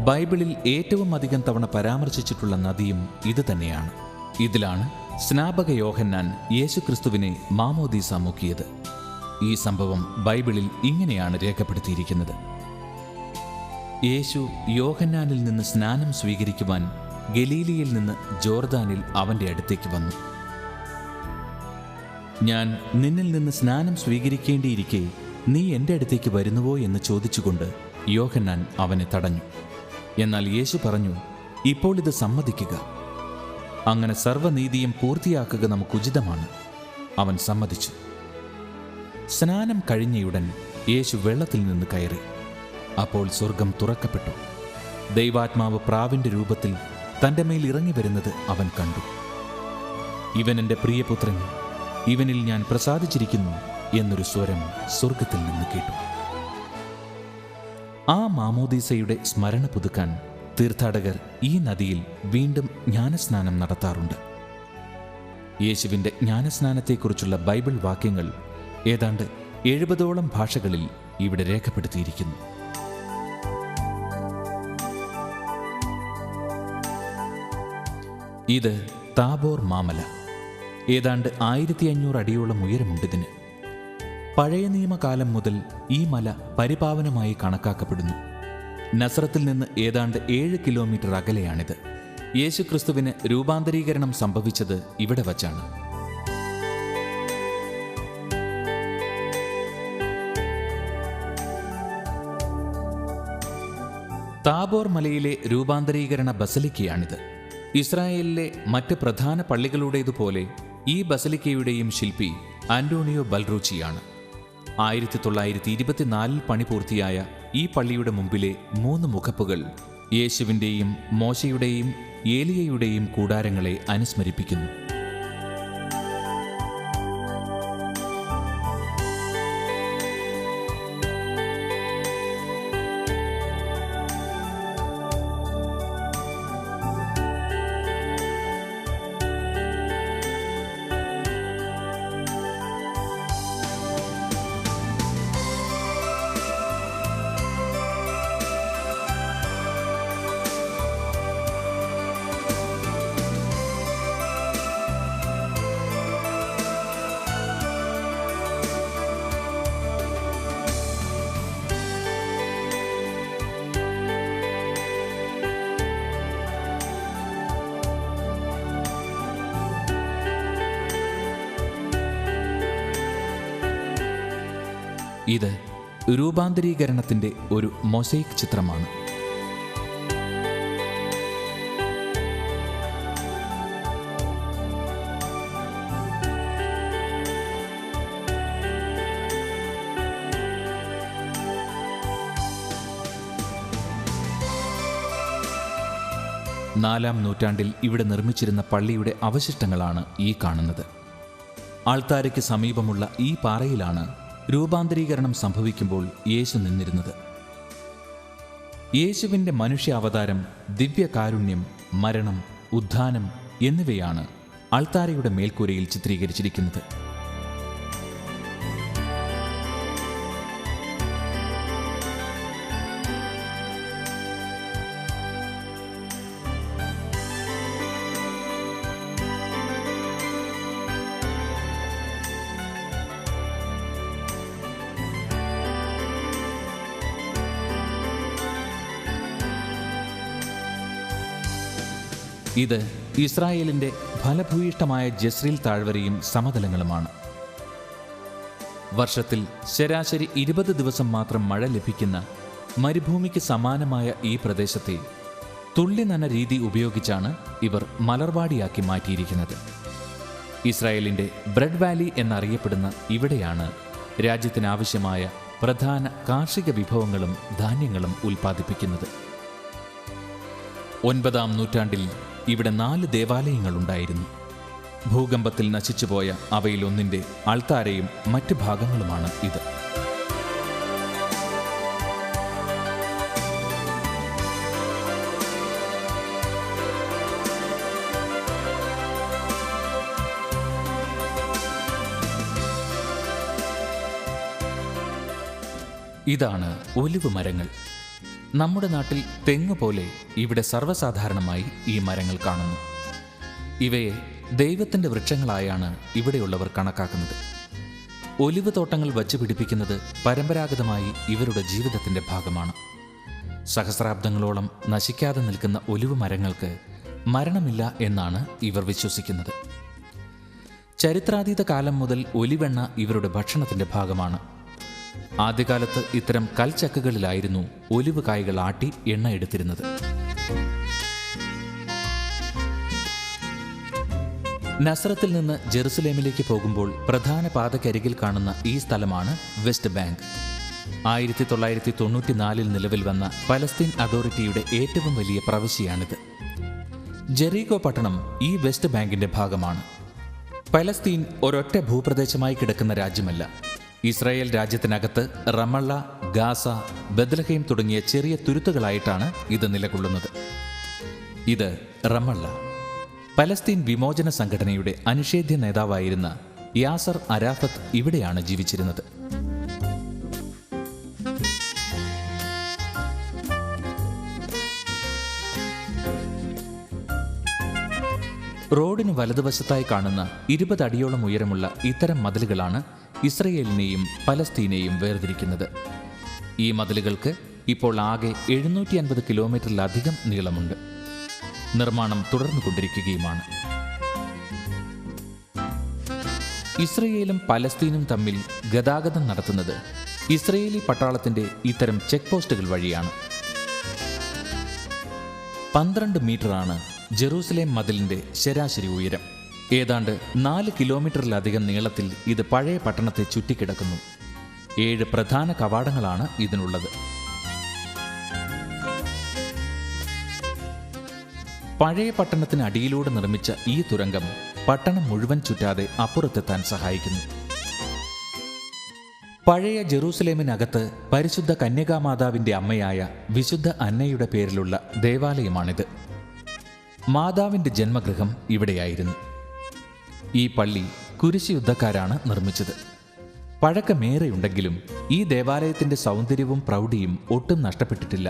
ബൈബിളിൽ ഏറ്റവും അധികം തവണ പരാമർശിച്ചിട്ടുള്ള നദിയും ഇത് തന്നെയാണ്. ഇതിലാണ് സ്നാപക യോഹന്നാൻ യേശുക്രിസ്തുവിനെ മാമോദീസ മുക്കിയത്. ഈ സംഭവം ബൈബിളിൽ ഇങ്ങനെയാണ് രേഖപ്പെടുത്തിയിരിക്കുന്നത്: യേശു യോഹന്നാനിൽ നിന്ന് സ്നാനം സ്വീകരിക്കുവാൻ ഗലീലിയിൽ നിന്ന് ജോർദാനിൽ അവൻ്റെ അടുത്തേക്ക് വന്നു. ഞാൻ നിന്നിൽ നിന്ന് സ്നാനം സ്വീകരിക്കേണ്ടിയിരിക്കെ നീ എൻ്റെ അടുത്തേക്ക് വരുന്നുവോ എന്ന് ചോദിച്ചുകൊണ്ട് യോഹന്നാൻ അവനെ തടഞ്ഞു. എന്നാൽ യേശു പറഞ്ഞു, ഇപ്പോൾ ഇത് സമ്മതിക്കുക. അങ്ങനെ സർവ്വനീതിയും പൂർത്തിയാക്കുക നമുക്കുചിതമാണ്. അവൻ സമ്മതിച്ചു. സ്നാനം കഴിഞ്ഞയുടൻ യേശു വെള്ളത്തിൽ നിന്ന് കയറി. അപ്പോൾ സ്വർഗം തുറക്കപ്പെട്ടു. ദൈവാത്മാവ് പ്രാവിൻ്റെ രൂപത്തിൽ തൻ്റെ മേൽ ഇറങ്ങി വരുന്നത് അവൻ കണ്ടു. ഇവൻ എൻ്റെ പ്രിയപുത്രൻ, ഇവനിൽ ഞാൻ പ്രസാദിച്ചിരിക്കുന്നു എന്നൊരു സ്വരം സ്വർഗത്തിൽ നിന്ന് കേട്ടു. ആ മാമോദീസയുടെ സ്മരണ പുതുക്കാൻ തീർത്ഥാടകർ ഈ നദിയിൽ വീണ്ടും ജ്ഞാനസ്നാനം നടത്താറുണ്ട്. യേശുവിൻ്റെ ജ്ഞാനസ്നാനത്തെക്കുറിച്ചുള്ള ബൈബിൾ വാക്യങ്ങൾ ഏതാണ്ട് 70ഓളം ഭാഷകളിൽ ഇവിടെ രേഖപ്പെടുത്തിയിരിക്കുന്നു. ഇത് താബോർ മാമല. ഏതാണ്ട് 1500 അടിയോളം ഉയരമുണ്ടിതിന്. പഴയ നിയമകാലം മുതൽ ഈ മല പരിപാവനമായി കണക്കാക്കപ്പെടുന്നു. നസറത്തിൽ നിന്ന് ഏതാണ്ട് 7 കിലോമീറ്റർ അകലെയാണിത്. യേശുക്രിസ്തുവിന് രൂപാന്തരീകരണം സംഭവിച്ചത് ഇവിടെ വച്ചാണ്. താബോർ മലയിലെ രൂപാന്തരീകരണ ബസലിക്കയാണിത്. ഇസ്രായേലിലെ മറ്റ് പ്രധാന പള്ളികളുടേതുപോലെ ഈ ബസലിക്കയുടെയും ശില്പി ആന്റോണിയോ ബൽറൂച്ചിയാണ്. 1924 പണി പൂർത്തിയായ ഈ പള്ളിയുടെ മുമ്പിലെ 3 മുഖപ്പുകൾ യേശുവിൻ്റെയും മോശയുടെയും ഏലിയയുടെയും കൂടാരങ്ങളെ അനുസ്മരിപ്പിക്കുന്നു. ഇത് രൂപാന്തരീകരണത്തിൻ്റെ ഒരു മൊസൈക്ക് ചിത്രമാണ്. നാലാം നൂറ്റാണ്ടിൽ ഇവിടെ നിർമ്മിച്ചിരുന്ന പള്ളിയുടെ അവശിഷ്ടങ്ങളാണ് ഈ കാണുന്നത്. ആൾത്താരയ്ക്ക് സമീപമുള്ള ഈ പാറയിലാണ് രൂപാന്തരീകരണം സംഭവിക്കുമ്പോൾ യേശു നിന്നിരുന്നത്. യേശുവിൻ്റെ മനുഷ്യാവതാരം, ദിവ്യകാരുണ്യം, മരണം, ഉത്ഥാനം എന്നിവയാണ് ആൾത്താരയുടെ മേൽക്കൂരയിൽ ചിത്രീകരിച്ചിരിക്കുന്നത്. ഇത് ഇസ്രായേലിൻ്റെ ഫലഭൂയിഷ്ടമായ ജസ്രീൽ താഴ്വരയും സമതലങ്ങളുമാണ്. വർഷത്തിൽ ശരാശരി 20 ദിവസം മാത്രം മഴ ലഭിക്കുന്ന മരുഭൂമിക്ക് സമാനമായ ഈ പ്രദേശത്തെ തുള്ളിനന രീതി ഉപയോഗിച്ചാണ് ഇവർ മലർവാടിയാക്കി മാറ്റിയിരിക്കുന്നത്. ഇസ്രായേലിൻ്റെ ബ്രെഡ് വാലി എന്നറിയപ്പെടുന്ന ഇവിടെയാണ് രാജ്യത്തിനാവശ്യമായ പ്രധാന കാർഷിക വിഭവങ്ങളും ധാന്യങ്ങളും ഉൽപ്പാദിപ്പിക്കുന്നത്. 9-ാം നൂറ്റാണ്ടിൽ ഇവിടെ 4 ദേവാലയങ്ങളുണ്ടായിരുന്നു. ഭൂകമ്പത്തിൽ നശിച്ചുപോയ അവയിലൊന്നിൻ്റെ അൾത്താരയും മറ്റ് ഭാഗങ്ങളുമാണ് ഇത്. ഇതാണ് ഒലിവ് മരങ്ങൾ. നമ്മുടെ നാട്ടിൽ തെങ്ങ് പോലെ ഇവിടെ സർവ്വസാധാരണമായി ഈ മരങ്ങൾ കാണുന്നു. ഇവയെ ദൈവത്തിൻ്റെ വൃക്ഷങ്ങളായാണ് ഇവിടെയുള്ളവർ കണക്കാക്കുന്നത്. ഒലിവ് തോട്ടങ്ങൾ വച്ചു പിടിപ്പിക്കുന്നത് പരമ്പരാഗതമായി ഇവരുടെ ജീവിതത്തിൻ്റെ ഭാഗമാണ്. സഹസ്രാബ്ദങ്ങളോളം നശിക്കാതെ നിൽക്കുന്ന ഒലിവ് മരങ്ങൾക്ക് മരണമില്ല എന്നാണ് ഇവർ വിശ്വസിക്കുന്നത്. ചരിത്രാതീത കാലം മുതൽ ഒലിവെണ്ണ ഇവരുടെ ഭക്ഷണത്തിൻ്റെ ഭാഗമാണ്. ആദ്യകാലത്ത് ഇത്തരം കൽച്ചക്കുകളിലായിരുന്നു ഒലിവ് കായ്കൾ ആട്ടി എണ്ണ എടുത്തിരുന്നത്. നസ്രത്തിൽ നിന്ന് ജെറുസലേമിലേക്ക് പോകുമ്പോൾ പ്രധാന പാതക്കരികിൽ കാണുന്ന ഈ സ്ഥലമാണ് വെസ്റ്റ് ബാങ്ക്. 1994 നിലവിൽ വന്ന പലസ്തീൻ അതോറിറ്റിയുടെ ഏറ്റവും വലിയ പ്രവിശ്യയാണിത്. ജെറീകോ പട്ടണം ഈ വെസ്റ്റ് ബാങ്കിന്റെ ഭാഗമാണ്. പലസ്തീൻ ഒരൊറ്റ ഭൂപ്രദേശമായി കിടക്കുന്ന രാജ്യമല്ല. ഇസ്രായേൽ രാജ്യത്തിനകത്ത് റമള്ള, ഗാസ, ബെത്ലഹേം തുടങ്ങിയ ചെറിയ തുരുത്തുകളായിട്ടാണ് ഇത് നിലകൊള്ളുന്നത്. ഇത് റമള്ള. പലസ്തീൻ വിമോചന സംഘടനയുടെ അനിഷേധ്യ നേതാവായിരുന്ന യാസർ അരാഫത്ത് ഇവിടെയാണ് ജീവിച്ചിരുന്നത്. റോഡിന് വലതുവശത്തായി കാണുന്ന 20 അടിയോളം ഉയരമുള്ള ഇത്തരം മതിലുകളാണ് ഇസ്രയേലിനെയും പലസ്തീനെയും വേർതിരിക്കുന്നത്. ഈ മതിലുകൾക്ക് ഇപ്പോൾ ആകെ 750 കിലോമീറ്ററിലധികം നീളമുണ്ട്. നിർമ്മാണം തുടർന്നുകൊണ്ടിരിക്കുകയുമാണ്. ഇസ്രയേലും പലസ്തീനും തമ്മിൽ ഗതാഗതം നടത്തുന്നത് ഇസ്രയേലി പട്ടാളത്തിന്റെ ഇത്തരം ചെക്ക് പോസ്റ്റുകൾ വഴിയാണ്. 12 മീറ്ററാണ് ജെറൂസലേം മതിലിൻ്റെ ശരാശരി ഉയരം. ഏതാണ്ട് 4 കിലോമീറ്ററിലധികം നീളത്തിൽ ഇത് പഴയ പട്ടണത്തെ ചുറ്റിക്കിടക്കുന്നു. 7 പ്രധാന കവാടങ്ങളാണ് ഇതിനുള്ളത്. പഴയ പട്ടണത്തിന് അടിയിലൂടെ നിർമ്മിച്ച ഈ തുരങ്കം പട്ടണം മുഴുവൻ ചുറ്റാതെ അപ്പുറത്തെത്താൻ സഹായിക്കുന്നു. പഴയ ജെറൂസലേമിനകത്ത് പരിശുദ്ധ കന്യകാമാതാവിൻ്റെ അമ്മയായ വിശുദ്ധ അന്നയുടെ പേരിലുള്ള ദേവാലയമാണിത്. മാതാവിൻ്റെ ജന്മഗൃഹം ഇവിടെയായിരുന്നു. ഈ പള്ളി കുരിശ് യുദ്ധക്കാരാണ് നിർമ്മിച്ചത്. പഴക്കമേറെയുണ്ടെങ്കിലും ഈ ദേവാലയത്തിൻ്റെ സൗന്ദര്യവും പ്രൗഢിയും ഒട്ടും നഷ്ടപ്പെട്ടിട്ടില്ല.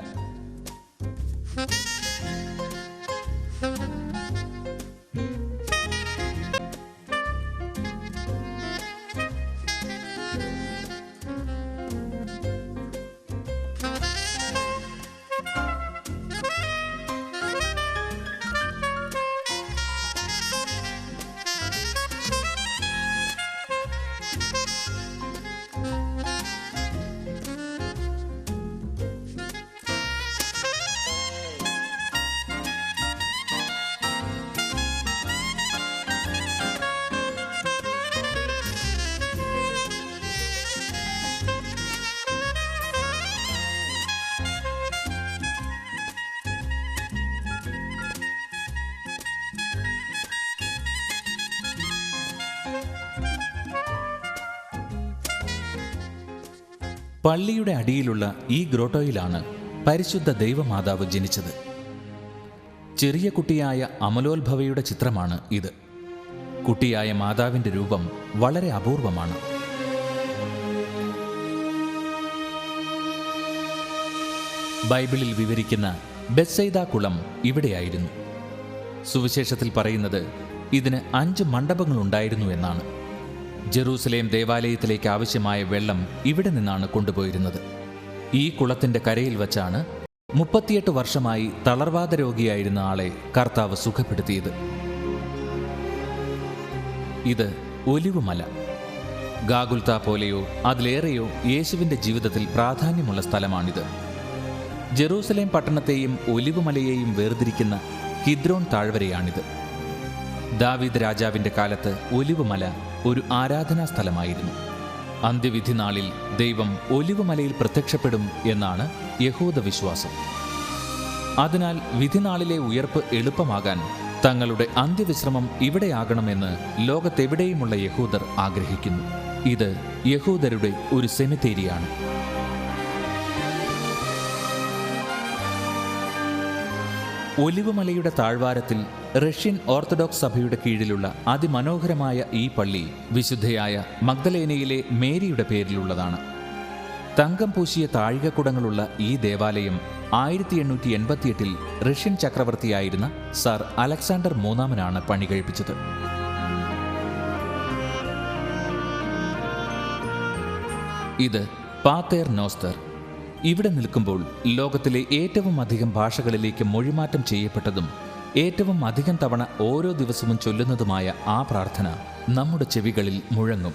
പള്ളിയുടെ അടിയിലുള്ള ഈ ഗ്രോട്ടോയിലാണ് പരിശുദ്ധ ദൈവമാതാവ് ജനിച്ചത്. ചെറിയ കുട്ടിയായ അമലോത്ഭവയുടെ ചിത്രമാണ് ഇത്. കുട്ടിയായ മാതാവിൻ്റെ രൂപം വളരെ അപൂർവമാണ്. ബൈബിളിൽ വിവരിക്കുന്ന ബെത്സൈദ കുളം ഇവിടെയായിരുന്നു. സുവിശേഷത്തിൽ പറയുന്നത് ഇതിന് 5 മണ്ഡപങ്ങളുണ്ടായിരുന്നു എന്നാണ്. ജെറൂസലേം ദേവാലയത്തിലേക്ക് ആവശ്യമായ വെള്ളം ഇവിടെ നിന്നാണ് കൊണ്ടുപോയിരുന്നത്. ഈ കുളത്തിൻ്റെ കരയിൽ വച്ചാണ് 38 വർഷമായി തളർവാദ രോഗിയായിരുന്ന ആളെ കർത്താവ് സുഖപ്പെടുത്തിയത്. ഇത് ഒലിവുമല. ഗാഗുൽത്ത പോലെയോ അതിലേറെയോ യേശുവിൻ്റെ ജീവിതത്തിൽ പ്രാധാന്യമുള്ള സ്ഥലമാണിത്. ജെറൂസലേം പട്ടണത്തെയും ഒലിവുമലയെയും വേർതിരിക്കുന്ന കിദ്രോൺ താഴ്വരയാണിത്. ദാവീദ് രാജാവിൻ്റെ കാലത്ത് ഒലിവുമല ഒരു ആരാധനാ സ്ഥലമായിരുന്നു. അന്ത്യവിധി നാളിൽ ദൈവം ഒലിവുമലയിൽ പ്രത്യക്ഷപ്പെടും എന്നാണ് യഹൂദ വിശ്വാസം. അതിനാൽ വിധിനാളിലെ ഉയർപ്പ് എളുപ്പമാകാൻ തങ്ങളുടെ അന്ത്യവിശ്രമം ഇവിടെയാകണമെന്ന് ലോകത്തെവിടെയുമുള്ള യഹൂദർ ആഗ്രഹിക്കുന്നു. ഇത് യഹൂദരുടെ ഒരു സെമിത്തേരിയാണ്. ഒലിവുമലയുടെ താഴ്വാരത്തിൽ റഷ്യൻ ഓർത്തഡോക്സ് സഭയുടെ കീഴിലുള്ള അതിമനോഹരമായ ഈ പള്ളി വിശുദ്ധയായ മഗ്ദലേനയിലെ മേരിയുടെ പേരിലുള്ളതാണ്. തങ്കം പൂശിയ താഴികക്കുടങ്ങളുള്ള ഈ ദേവാലയം 1888 റഷ്യൻ ചക്രവർത്തിയായിരുന്ന സർ അലക്സാണ്ടർ മൂന്നാമനാണ് പണി കഴിപ്പിച്ചത്. ഇത് പാത്തേർ നോസ്തർ. ഇവിടെ നിൽക്കുമ്പോൾ ലോകത്തിലെ ഏറ്റവും അധികം ഭാഷകളിലേക്ക് മൊഴിമാറ്റം ചെയ്യപ്പെട്ടതും ഏറ്റവും അധികം തവണ ഓരോ ദിവസവും ചൊല്ലുന്നതുമായ ആ പ്രാർത്ഥന നമ്മുടെ ചെവികളിൽ മുഴങ്ങും.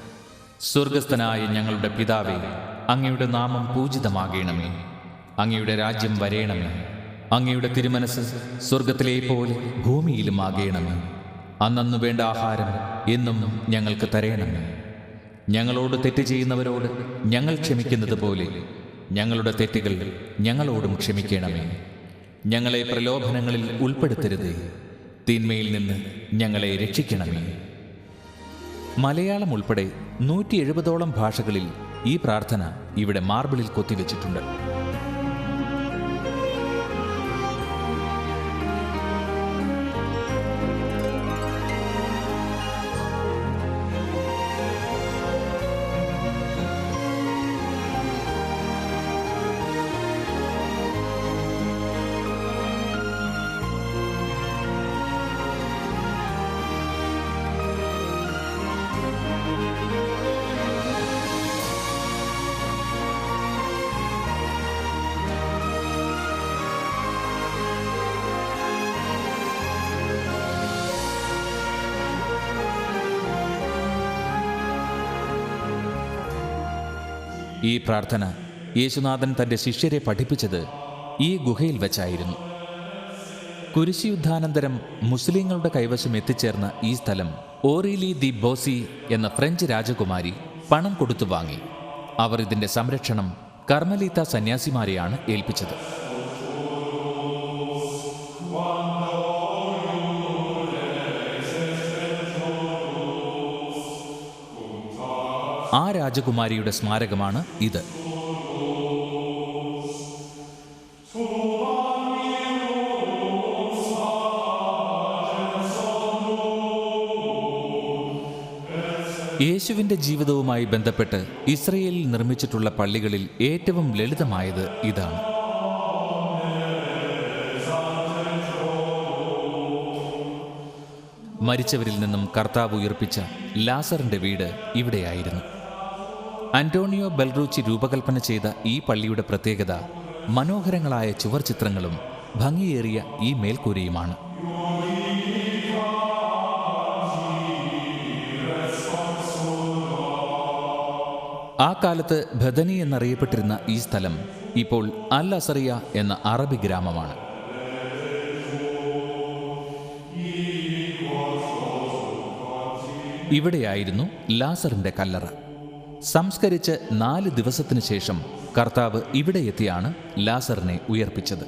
സ്വർഗസ്ഥനായ ഞങ്ങളുടെ പിതാവേ, അങ്ങയുടെ നാമം പൂജിതമാകണമേ. അങ്ങയുടെ രാജ്യം വരേണമേ. അങ്ങയുടെ തിരുമനസ് സ്വർഗത്തിലെ പോലെ ഭൂമിയിലും ആകണമേ. അന്നന്നു വേണ്ട ആഹാരം എന്നും ഞങ്ങൾക്ക് തരേണമേ. ഞങ്ങളോട് തെറ്റ് ചെയ്യുന്നവരോട് ഞങ്ങൾ ക്ഷമിക്കുന്നത് പോലെ ഞങ്ങളുടെ തെറ്റുകൾ ഞങ്ങളോടും ക്ഷമിക്കണമേ. ഞങ്ങളെ പ്രലോഭനങ്ങളിൽ ഉൾപ്പെടുത്തരുതേ, തിന്മയിൽ നിന്ന് ഞങ്ങളെ രക്ഷിക്കണമേ. മലയാളം ഉൾപ്പെടെ 170ഓളം ഭാഷകളിൽ ഈ പ്രാർത്ഥന ഇവിടെ മാർബിളിൽ കൊത്തിവെച്ചിട്ടുണ്ട്. ഈ പ്രാർത്ഥന യേശുനാഥൻ തൻ്റെ ശിഷ്യരെ പഠിപ്പിച്ചത് ഈ ഗുഹയിൽ വെച്ചായിരുന്നു. കുരിശുയുദ്ധാനന്തരം മുസ്ലിങ്ങളുടെ കൈവശം എത്തിച്ചേർന്ന ഈ സ്ഥലം ഓറീലി ദി ബോസി എന്ന ഫ്രഞ്ച് രാജകുമാരി പണം കൊടുത്തു വാങ്ങി. അവർ ഇതിന്റെ സംരക്ഷണം കർമ്മലീത്ത സന്യാസിമാരെയാണ് ഏൽപ്പിച്ചത്. ആ രാജകുമാരിയുടെ സ്മാരകമാണ് ഇത്. യേശുവിൻ്റെ ജീവിതവുമായി ബന്ധപ്പെട്ട് ഇസ്രയേലിൽ നിർമ്മിച്ചിട്ടുള്ള പള്ളികളിൽ ഏറ്റവും ലളിതമായത് ഇതാണ്. മരിച്ചവരിൽ നിന്നും കർത്താവ് ഉയർപ്പിച്ച ലാസറിൻ്റെ വീട് ഇവിടെയായിരുന്നു. അന്റോണിയോ ബെൽറൂച്ചി രൂപകൽപ്പന ചെയ്ത ഈ പള്ളിയുടെ പ്രത്യേകത മനോഹരങ്ങളായ ചുവർ ചിത്രങ്ങളും ഭംഗിയേറിയ ഈ മേൽക്കൂരയുമാണ്. ആ കാലത്ത് ബദനി എന്നറിയപ്പെട്ടിരുന്ന ഈ സ്ഥലം ഇപ്പോൾ അൽ അസറിയ എന്ന അറബി ഗ്രാമമാണ്. ഇവിടെയായിരുന്നു ലാസറിൻ്റെ കല്ലറ. സംസ്കരിച്ച് 4 ദിവസത്തിനു ശേഷം കർത്താവ് ഇവിടെ എത്തിയാണ് ലാസറിനെ ഉയർപ്പിച്ചത്.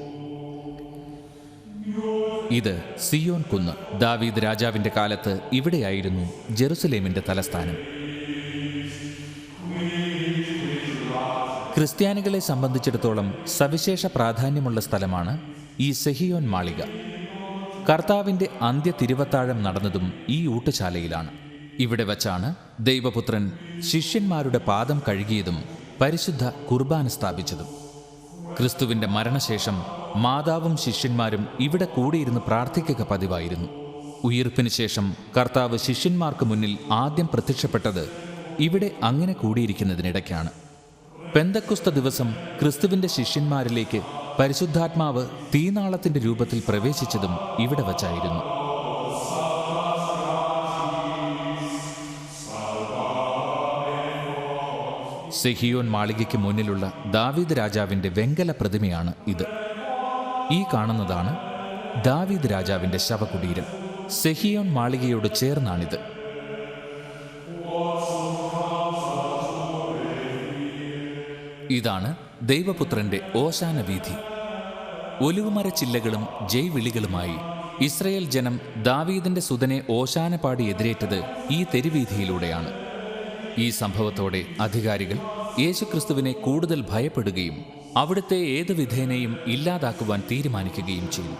ഇത് സിയോൻ കുന്ന്. ദാവീദ് രാജാവിൻ്റെ കാലത്ത് ഇവിടെയായിരുന്നു ജെറുസലേമിൻ്റെ തലസ്ഥാനം. ക്രിസ്ത്യാനികളെ സംബന്ധിച്ചിടത്തോളം സവിശേഷ പ്രാധാന്യമുള്ള സ്ഥലമാണ് ഈ സെഹിയോൻ മാളിക. കർത്താവിൻ്റെ അന്ത്യ തിരുവത്താഴം നടന്നതും ഈ ഊട്ടുശാലയിലാണ്. ഇവിടെ വച്ചാണ് ദൈവപുത്രൻ ശിഷ്യന്മാരുടെ പാദം കഴുകിയതും പരിശുദ്ധ കുർബാന സ്ഥാപിച്ചതും. ക്രിസ്തുവിൻ്റെ മരണശേഷം മാതാവും ശിഷ്യന്മാരും ഇവിടെ കൂടിയിരുന്ന് പ്രാർത്ഥിക്കുക പതിവായിരുന്നു. ഉയിർപ്പിന് ശേഷം കർത്താവ് ശിഷ്യന്മാർക്ക് മുന്നിൽ ആദ്യം പ്രത്യക്ഷപ്പെട്ടത് ഇവിടെ അങ്ങനെ കൂടിയിരിക്കുന്നതിനിടയ്ക്കാണ്. പെന്തക്കുസ്ത ദിവസം ക്രിസ്തുവിൻ്റെ ശിഷ്യന്മാരിലേക്ക് പരിശുദ്ധാത്മാവ് തീനാളത്തിൻ്റെ രൂപത്തിൽ പ്രവേശിച്ചതും ഇവിടെ വച്ചായിരുന്നു. സെഹിയോൻ മാളികയ്ക്ക് മുന്നിലുള്ള ദാവീദ് രാജാവിൻ്റെ വെങ്കല പ്രതിമയാണ് ഇത്. ഈ കാണുന്നതാണ് ദാവീദ് രാജാവിൻ്റെ ശവകുടീരം. സെഹിയോൻ മാളികയോട് ചേർന്നാണിത്. ഇതാണ് ദൈവപുത്രന്റെ ഓശാന വീഥി. ഒലിവുമരച്ചില്ലകളും ജയ്വിളികളുമായി ഇസ്രയേൽ ജനം ദാവീദിന്റെ സുതനെ ഓശാന പാടി എതിരേറ്റത് ഈ തെരുവീഥിയിലൂടെയാണ്. ഈ സംഭവത്തോടെ അധികാരികൾ യേശുക്രിസ്തുവിനെ കൂടുതൽ ഭയപ്പെടുകയും അവിടുത്തെ ഏതു വിധേനയും ഇല്ലാതാക്കുവാൻ തീരുമാനിക്കുകയും ചെയ്തു.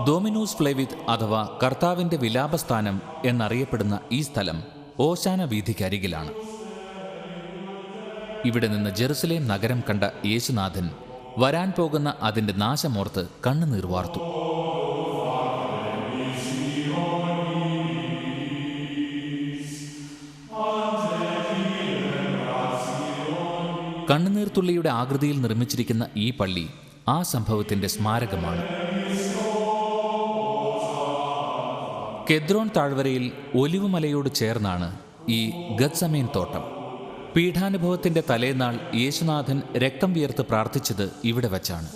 ഡോമിനൂസ് ഫ്ലേവിത് അഥവാ കർത്താവിൻ്റെ വിലാപസ്ഥാനം എന്നറിയപ്പെടുന്ന ഈ സ്ഥലം ഓശാന വീഥിക്കരികിലാണ്. ഇവിടെ നിന്ന് ജെറുസലേം നഗരം കണ്ട യേശുനാഥൻ വരാൻ പോകുന്ന അതിൻ്റെ നാശമോർത്ത് കണ്ണുനീർ വാർത്തു. കണ്ണുനീർത്തുള്ളിയുടെ ആകൃതിയിൽ നിർമ്മിച്ചിരിക്കുന്ന ഈ പള്ളി ആ സംഭവത്തിൻ്റെ സ്മാരകമാണ്. കെദ്രോൺ താഴ്വരയിൽ ഒലിവുമലയോട് ചേർന്നാണ് ഈ ഗത്സമേൻ തോട്ടം. പീഠാനുഭവത്തിൻ്റെ തലേനാൾ യേശുനാഥൻ രക്തം വിയർത്ത് പ്രാർത്ഥിച്ചത് ഇവിടെ വച്ചാണ്.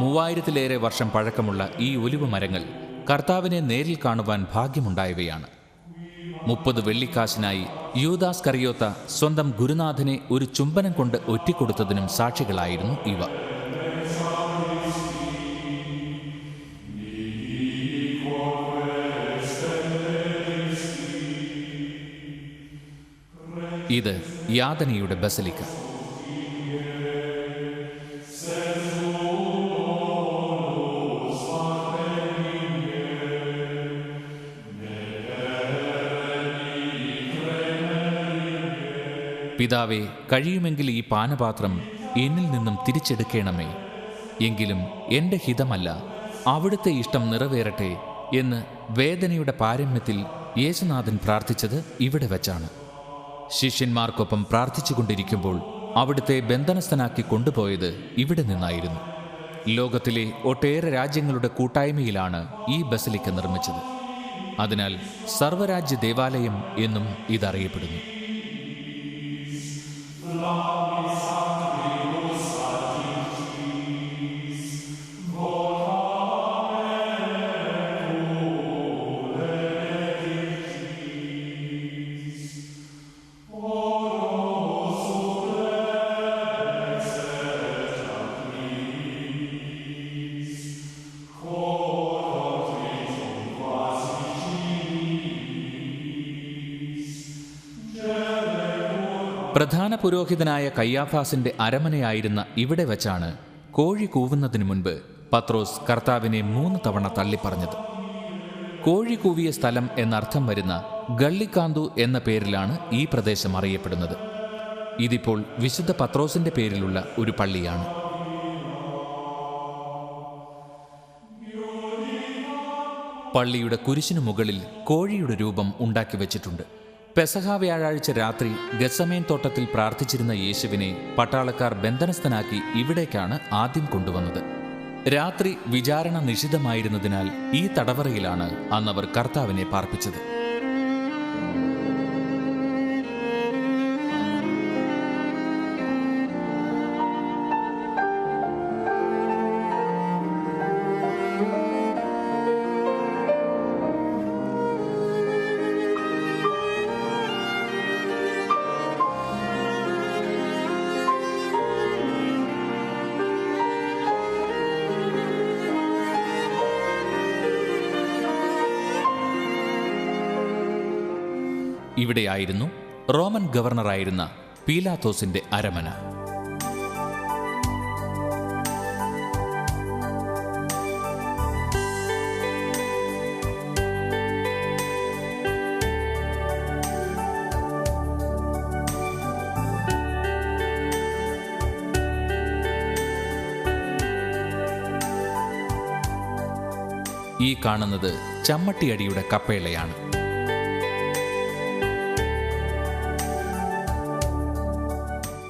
3000-ലേറെ വർഷം പഴക്കമുള്ള ഈ ഒലിവ് മരങ്ങൾ കർത്താവിനെ നേരിൽ കാണുവാൻ ഭാഗ്യമുണ്ടായവയാണ്. 30 വെള്ളിക്കാശിനായി യൂദാസ് കറിയോത്ത സ്വന്തം ഗുരുനാഥനെ ഒരു ചുംബനം കൊണ്ട് ഒറ്റിക്കൊടുത്തതിനും സാക്ഷികളായിരുന്നു ഇവ. ഇത് യാതനയുടെ ബസലിക്ക. പിതാവേ, കഴിയുമെങ്കിൽ ഈ പാനപാത്രം എന്നിൽ നിന്നും തിരിച്ചെടുക്കണമേ. എങ്കിലും എൻ്റെ ഹിതമല്ല, അവിടുത്തെ ഇഷ്ടം നിറവേറട്ടെ എന്ന് വേദനയുടെ പാരമ്യത്തിൽ യേശുനാഥൻ പ്രാർത്ഥിച്ചത് ഇവിടെ വച്ചാണ്. ശിഷ്യന്മാർക്കൊപ്പം പ്രാർത്ഥിച്ചുകൊണ്ടിരിക്കുമ്പോൾ അവിടുത്തെ ബന്ധനസ്ഥനാക്കി കൊണ്ടുപോയത് ഇവിടെ നിന്നായിരുന്നു. ലോകത്തിലെ ഒട്ടേറെ രാജ്യങ്ങളുടെ കൂട്ടായ്മയിലാണ് ഈ ബസലിക്ക നിർമ്മിച്ചത്. അതിനാൽ സർവ്വരാജ്യ ദേവാലയം എന്നും ഇതറിയപ്പെടുന്നു. പ്രധാന പുരോഹിതനായ കയ്യാഫാസിന്റെ അരമനയായിരുന്ന ഇവിടെ വച്ചാണ് കോഴി കൂവുന്നതിന് മുൻപ് പത്രോസ് കർത്താവിനെ 3 തവണ തള്ളിപ്പറഞ്ഞത്. കോഴി കൂവിയ സ്ഥലം എന്നർത്ഥം വരുന്ന ഗള്ളിക്കാന്തു എന്ന പേരിലാണ് ഈ പ്രദേശം അറിയപ്പെടുന്നത്. ഇതിപ്പോൾ വിശുദ്ധ പത്രോസിന്റെ പേരിലുള്ള ഒരു പള്ളിയാണ്. പള്ളിയുടെ കുരിശിനു മുകളിൽ കോഴിയുടെ രൂപം ഉണ്ടാക്കി വച്ചിട്ടുണ്ട്. പെസഹ വ്യാഴാഴ്ച രാത്രി ഗത്സമേൻ തോട്ടത്തിൽ പ്രാർത്ഥിച്ചിരുന്ന യേശുവിനെ പട്ടാളക്കാർ ബന്ധനസ്ഥനാക്കി ഇവിടേക്കാണ് ആദ്യം കൊണ്ടുവന്നത്. രാത്രി വിചാരണ നിഷിദ്ധമായിരുന്നതിനാൽ ഈ തടവറയിലാണ് അന്നവർ കർത്താവിനെ പാർപ്പിച്ചത്. ഇവിടെയായിരുന്നു റോമൻ ഗവർണറായിരുന്ന പീലാത്തോസിന്റെ അരമന. ഈ കാണുന്നത് ചമ്മട്ടിയടിയുടെ കപ്പേളയാണ്.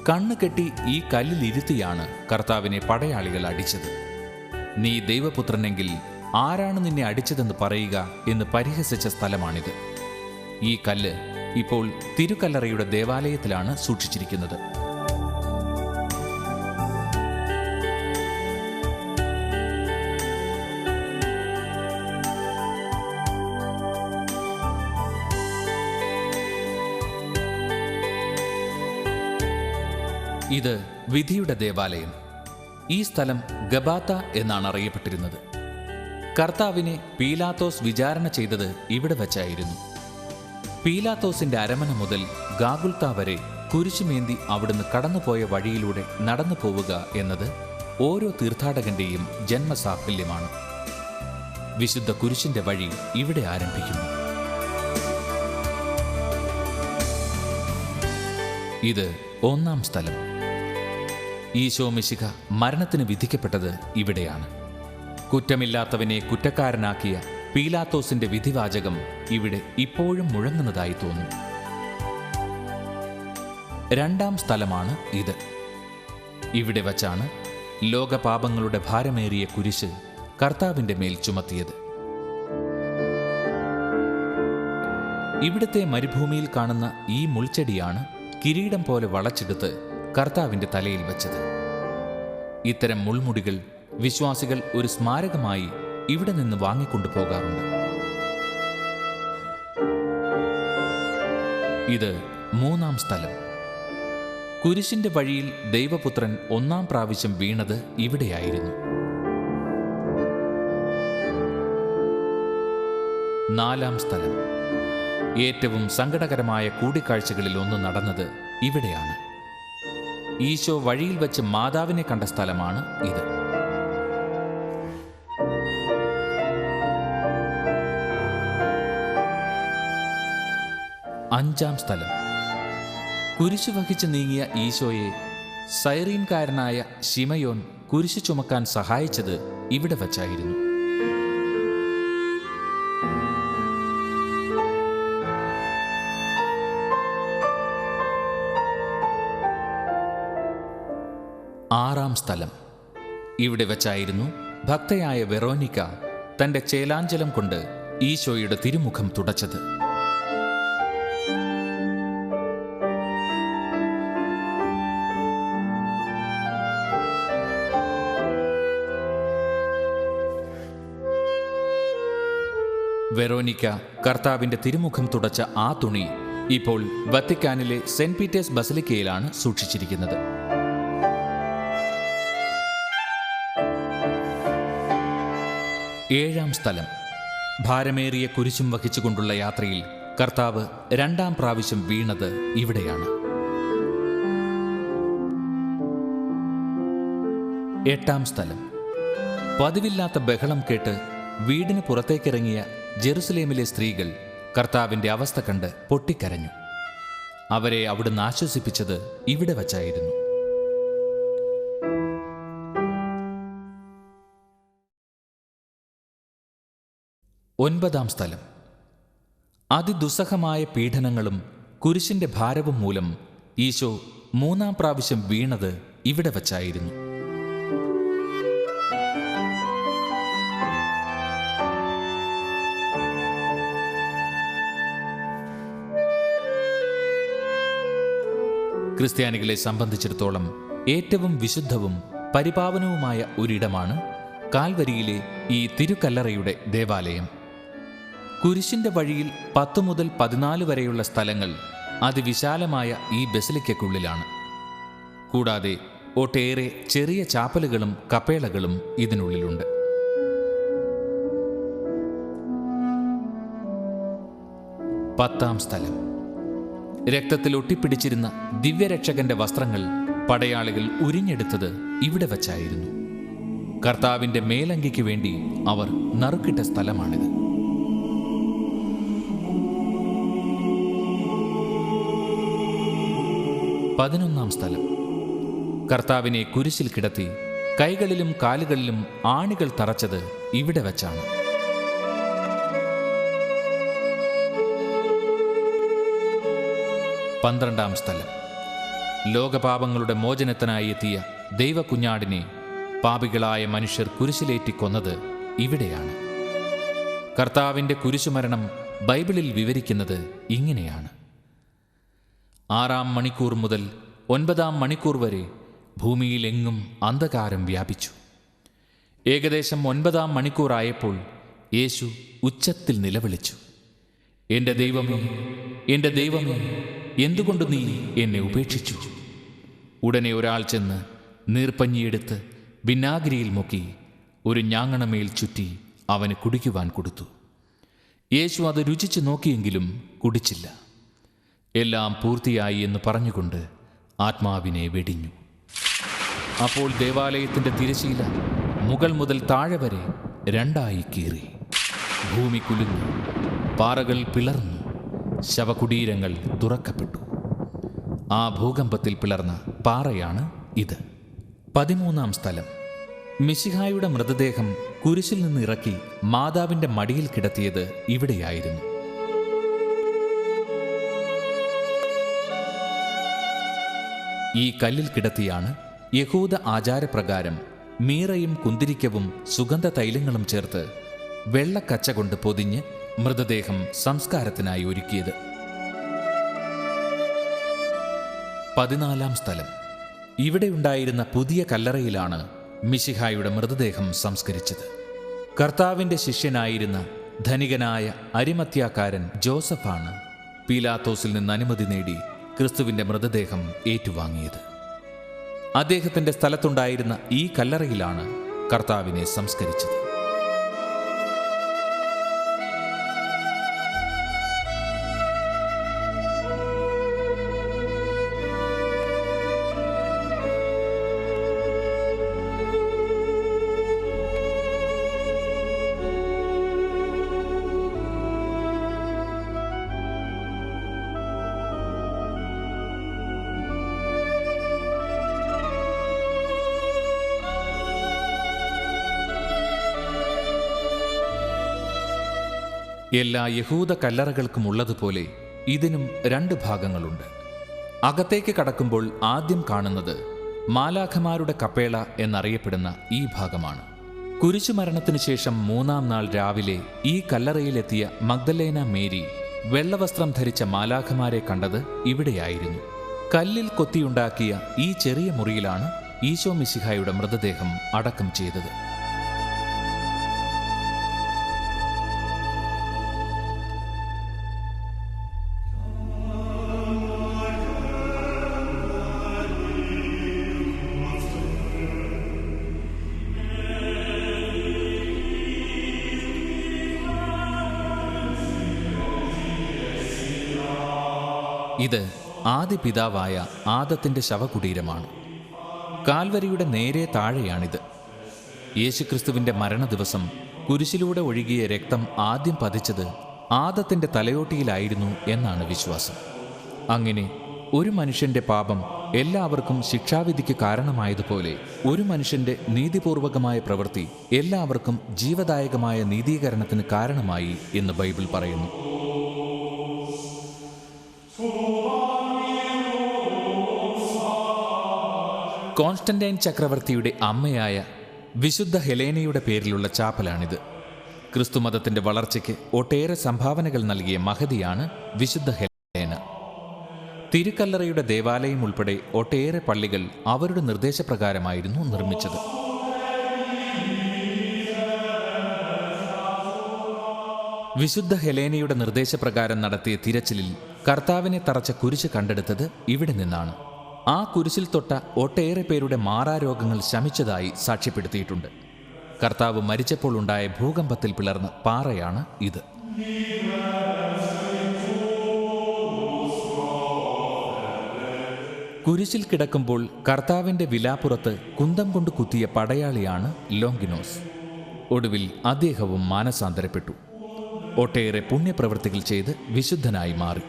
കണ്ണ് കെട്ടി ഈ കല്ലിലിരുത്തിയാണ് കർത്താവിനെ പടയാളികൾ അടിച്ചത്. നീ ദൈവപുത്രനെങ്കിൽ ആരാണ് നിന്നെ അടിച്ചതെന്ന് പറയുക എന്ന് പരിഹസിച്ച സ്ഥലമാണിത്. ഈ കല്ല് ഇപ്പോൾ തിരുക്കല്ലറയുടെ ദേവാലയത്തിലാണ് സൂക്ഷിച്ചിരിക്കുന്നത്. ഇത് വിധിയുടെ ദേവാലയം. ഈ സ്ഥലം ഗബാത്ത എന്നാണ് അറിയപ്പെട്ടിരുന്നത്. കർത്താവിനെ പീലാത്തോസ് വിചാരണ ചെയ്തത് ഇവിടെ വച്ചായിരുന്നു. പീലാത്തോസിന്റെ അരമന മുതൽ ഗാഗുൽത്ത വരെ കുരിശുമേന്തി അവിടുന്ന് കടന്നുപോയ വഴിയിലൂടെ നടന്നു പോവുക എന്നത് ഓരോ തീർത്ഥാടകന്റെയും ജന്മസാഫല്യമാണ്. വിശുദ്ധ കുരിശിന്റെ വഴി ഇവിടെ ആരംഭിക്കുന്നു. ഇത് 1-ാം സ്ഥലം. ഈശോ മിശിഹ മരണത്തിന് വിധിക്കപ്പെട്ടത് ഇവിടെയാണ്. കുറ്റമില്ലാത്തവനെ കുറ്റക്കാരനാക്കിയ പീലാത്തോസിന്റെ വിധിവാചകം ഇവിടെ ഇപ്പോഴും മുഴങ്ങുന്നതായി തോന്നും. 2-ാം സ്ഥലമാണ് ഇത്. ഇവിടെ വച്ചാണ് ലോകപാപങ്ങളുടെ ഭാരമേറിയ കുരിശ് കർത്താവിന്റെ മേൽ ചുമത്തിയത്. ഇവിടുത്തെ മരുഭൂമിയിൽ കാണുന്ന ഈ മുൾച്ചെടിയാണ് കിരീടം പോലെ വളച്ചെടുത്ത് കർത്താവിന്റെ തലയിൽ വച്ചത്. ഇത്തരം മുൾമുടികൾ വിശ്വാസികൾ ഒരു സ്മാരകമായി ഇവിടെ നിന്ന് വാങ്ങിക്കൊണ്ടു പോകാറുണ്ട്. ഇത് 3-ാം സ്ഥലം. കുരിശിന്റെ വഴിയിൽ ദൈവപുത്രൻ 1-ാം പ്രാവശ്യം വീണത് ഇവിടെയായിരുന്നു. 4-ാം സ്ഥലം. ഏറ്റവും സങ്കടകരമായ കൂടിക്കാഴ്ചകളിൽ ഒന്ന് നടന്നത് ഇവിടെയാണ്. ഈശോ വഴിയിൽ വെച്ച് മാതാവിനെ കണ്ട സ്ഥലമാണ് ഇത്. 5-ാം സ്ഥലം. കുരിശു വഹിച്ച് നീങ്ങിയ ഈശോയെ സൈറീൻകാരനായ ശിമയോൻ കുരിശു ചുമക്കാൻ സഹായിച്ചത് ഇവിടെ വച്ചായിരുന്നു. 6-ാം സ്ഥലം. ഇവിടെ വച്ചായിരുന്നു ഭക്തയായ വെറോനിക്ക തന്റെ ചേലാഞ്ചലം കൊണ്ട് ഈശോയുടെ തിരുമുഖം തുടച്ചത്. വെറോനിക്ക കർത്താവിന്റെ തിരുമുഖം തുടച്ച ആ തുണി ഇപ്പോൾ വത്തിക്കാനിലെ സെന്റ് പീറ്റേഴ്സ് ബസലിക്കയിലാണ് സൂക്ഷിച്ചിരിക്കുന്നത്. 7-ാം സ്ഥലം. ഭാരമേറിയ കുരിശും വഹിച്ചുകൊണ്ടുള്ള യാത്രയിൽ കർത്താവ് 2-ാം പ്രാവശ്യം വീണത് ഇവിടെയാണ്. 8-ാം സ്ഥലം. പതിവില്ലാത്ത ബഹളം കേട്ട് വീടിന് പുറത്തേക്കിറങ്ങിയ ജെറുസലേമിലെ സ്ത്രീകൾ കർത്താവിൻ്റെ അവസ്ഥ കണ്ട് പൊട്ടിക്കരഞ്ഞു. അവരെ അവിടുന്ന് ആശ്വസിപ്പിച്ചത് ഇവിടെ വച്ചായിരുന്നു. 9-ാം സ്ഥലം. അതിദുസ്സഹമായ പീഡനങ്ങളും കുരിശിന്റെ ഭാരവും മൂലം ഈശോ 3-ാം പ്രാവശ്യം വീണത് ഇവിടെ വച്ചായിരുന്നു. ക്രിസ്ത്യാനികളെ സംബന്ധിച്ചിടത്തോളം ഏറ്റവും വിശുദ്ധവും പരിപാവനവുമായ ഒരിടമാണ് കാൽവരിയിലെ ഈ തിരുക്കല്ലറയുടെ ദേവാലയം. കുരിശിന്റെ വഴിയിൽ 10 മുതൽ 14 വരെയുള്ള സ്ഥലങ്ങൾ അതിവിശാലമായ ഈ ബസിലിക്കയ്ക്കുള്ളിലാണ്. കൂടാതെ ഒട്ടേറെ ചെറിയ ചാപ്പലുകളും കപ്പേളകളും ഇതിനുള്ളിലുണ്ട്. 10-ാം സ്ഥലം. രക്തത്തിൽ ഒട്ടിപ്പിടിച്ചിരുന്ന ദിവ്യരക്ഷകന്റെ വസ്ത്രങ്ങൾ പടയാളികൾ ഉരിഞ്ഞെടുത്തത് ഇവിടെ വച്ചായിരുന്നു. കർത്താവിന്റെ മേലങ്കിക്ക് വേണ്ടി അവർ നറുക്കിട്ട സ്ഥലമാണിത്. 11-ാം സ്ഥലം. കർത്താവിനെ കുരിശിൽ കിടത്തി കൈകളിലും കാലുകളിലും ആണികൾ തറച്ചത് ഇവിടെ വച്ചാണ്. 12-ാം സ്ഥലം. ലോകപാപങ്ങളുടെ മോചനത്തിനായി എത്തിയ ദൈവകുഞ്ഞാടിനെ പാപികളായ മനുഷ്യർ കുരിശിലേറ്റി കൊന്നത് ഇവിടെയാണ്. കർത്താവിൻ്റെ കുരിശുമരണം ബൈബിളിൽ വിവരിക്കുന്നത് ഇങ്ങനെയാണ്: 6-ാം മണിക്കൂർ മുതൽ 9-ാം മണിക്കൂർ വരെ ഭൂമിയിലെങ്ങും അന്ധകാരം വ്യാപിച്ചു. ഏകദേശം 9-ാം മണിക്കൂറായപ്പോൾ യേശു ഉച്ചത്തിൽ നിലവിളിച്ചു, എൻ്റെ ദൈവമേ, എൻ്റെ ദൈവമേ, എന്തുകൊണ്ട് നീ എന്നെ ഉപേക്ഷിച്ചു? ഉടനെ ഒരാൾ ചെന്ന് നീർപ്പഞ്ഞിയെടുത്ത് വിനാഗിരിയിൽ മുക്കി ഒരു ഞാങ്ങണമേൽ ചുറ്റി അവന് കുടിക്കുവാൻ കൊടുത്തു. യേശു അത് രുചിച്ചു നോക്കിയെങ്കിലും കുടിച്ചില്ല. എല്ലാം പൂർത്തിയായി എന്ന് പറഞ്ഞുകൊണ്ട് ആത്മാവിനെ വെടിഞ്ഞു. അപ്പോൾ ദേവാലയത്തിൻ്റെ തിരശ്ശീല മുകൾ മുതൽ താഴെ വരെ 2ആയി കീറി. ഭൂമി കുലുങ്ങി, പാറകൾ പിളർന്നു, ശവകുടീരങ്ങൾ തുറക്കപ്പെട്ടു. ആ ഭൂകമ്പത്തിൽ പിളർന്ന പാറയാണ് ഇത്. 13-ാം സ്ഥലം. മിശിഹായുടെ മൃതദേഹം കുരിശിൽ നിന്ന് ഇറക്കി മാതാവിൻ്റെ മടിയിൽ കിടത്തിയത് ഇവിടെയായിരുന്നു. ഈ കല്ലിൽ കിടത്തിയാണ് യഹൂദ ആചാരപ്രകാരം മീറയും കുന്തിരിക്കവും സുഗന്ധ തൈലങ്ങളും ചേർത്ത് വെള്ളക്കച്ച കൊണ്ട് പൊതിഞ്ഞ് മൃതദേഹം സംസ്കാരത്തിനായി ഒരുക്കിയത്. 14-ാം സ്ഥലം. ഇവിടെയുണ്ടായിരുന്ന പുതിയ കല്ലറയിലാണ് മിശിഹായുടെ മൃതദേഹം സംസ്കരിച്ചത്. കർത്താവിൻ്റെ ശിഷ്യനായിരുന്ന ധനികനായ അരിമത്യാക്കാരൻ ജോസഫാണ് പീലാത്തോസിൽ നിന്ന് അനുമതി നേടി ക്രിസ്തുവിൻ്റെ മൃതദേഹം ഏറ്റുവാങ്ങിയത്. അദ്ദേഹത്തിൻ്റെ സ്ഥലത്തുണ്ടായിരുന്ന ഈ കല്ലറയിലാണ് കർത്താവിനെ സംസ്കരിച്ചത്. എല്ലാ യഹൂദ കല്ലറകൾക്കും ഉള്ളതുപോലെ ഇതിനും 2 ഭാഗങ്ങളുണ്ട്. അകത്തേക്ക് കടക്കുമ്പോൾ ആദ്യം കാണുന്നത് മാലാഖമാരുടെ കപ്പേള എന്നറിയപ്പെടുന്ന ഈ ഭാഗമാണ്. കുരിശുമരണത്തിനു ശേഷം 3-ാം നാൾ രാവിലെ ഈ കല്ലറയിലെത്തിയ മഗ്ദലേന മേരി വെള്ളവസ്ത്രം ധരിച്ച മാലാഖമാരെ കണ്ടത് ഇവിടെയായിരുന്നു. കല്ലിൽ കൊത്തിയുണ്ടാക്കിയ ഈ ചെറിയ മുറിയിലാണ് ഈശോ മിശിഹായുടെ മൃതദേഹം അടക്കം ചെയ്തത്. ഇത് ആദിപിതാവായ ആദത്തിൻ്റെ ശവകുടീരമാണ്. കാൽവരിയുടെ നേരെ താഴെയാണിത്. യേശുക്രിസ്തുവിൻ്റെ മരണദിവസം കുരിശിലൂടെ ഒഴുകിയ രക്തം ആദ്യം പതിച്ചത് ആദത്തിൻ്റെ തലയോട്ടിയിലായിരുന്നു എന്നാണ് വിശ്വാസം. അങ്ങനെ ഒരു മനുഷ്യൻ്റെ പാപം എല്ലാവർക്കും ശിക്ഷാവിധിക്ക് കാരണമായതുപോലെ ഒരു മനുഷ്യൻ്റെ നീതിപൂർവകമായ പ്രവൃത്തി എല്ലാവർക്കും ജീവദായകമായ നീതീകരണത്തിന് കാരണമായി എന്ന് ബൈബിൾ പറയുന്നു. കോൺസ്റ്റന്റൈൻ ചക്രവർത്തിയുടെ അമ്മയായ വിശുദ്ധ ഹെലേനയുടെ പേരിലുള്ള ചാപ്പലാണിത്. ക്രിസ്തുമതത്തിൻ്റെ വളർച്ചയ്ക്ക് ഒട്ടേറെ സംഭാവനകൾ നൽകിയ മഹതിയാണ് വിശുദ്ധ ഹെലേന. തിരുക്കല്ലറയുടെ ദേവാലയം ഉൾപ്പെടെ ഒട്ടേറെ പള്ളികൾ അവരുടെ നിർദ്ദേശപ്രകാരമായിരുന്നു നിർമ്മിച്ചത്. വിശുദ്ധ ഹെലേനയുടെ നിർദ്ദേശപ്രകാരം നടത്തിയ തിരച്ചിലിൽ കർത്താവിനെ തറച്ച കുരിശ് കണ്ടെടുത്തത് ഇവിടെ നിന്നാണ്. ആ കുരിശിൽ തൊട്ട ഒട്ടേറെ പേരുടെ മാറാരോഗങ്ങൾ ശമിച്ചതായി സാക്ഷ്യപ്പെടുത്തിയിട്ടുണ്ട്. കർത്താവ് മരിച്ചപ്പോൾ ഉണ്ടായ ഭൂകമ്പത്തിൽ പിളർന്ന പാറയാണ് ഇത്. കുരിശിൽ കിടക്കുമ്പോൾ കർത്താവിൻ്റെ വിലാപ്പുറത്ത് കുന്തം കൊണ്ട് കുത്തിയ പടയാളിയാണ് ലോങ്കിനോസ്. ഒടുവിൽ അദ്ദേഹവും മാനസാന്തരപ്പെട്ടു. ഒട്ടേറെ പുണ്യപ്രവൃത്തികൾ ചെയ്ത് വിശുദ്ധനായി മാറി.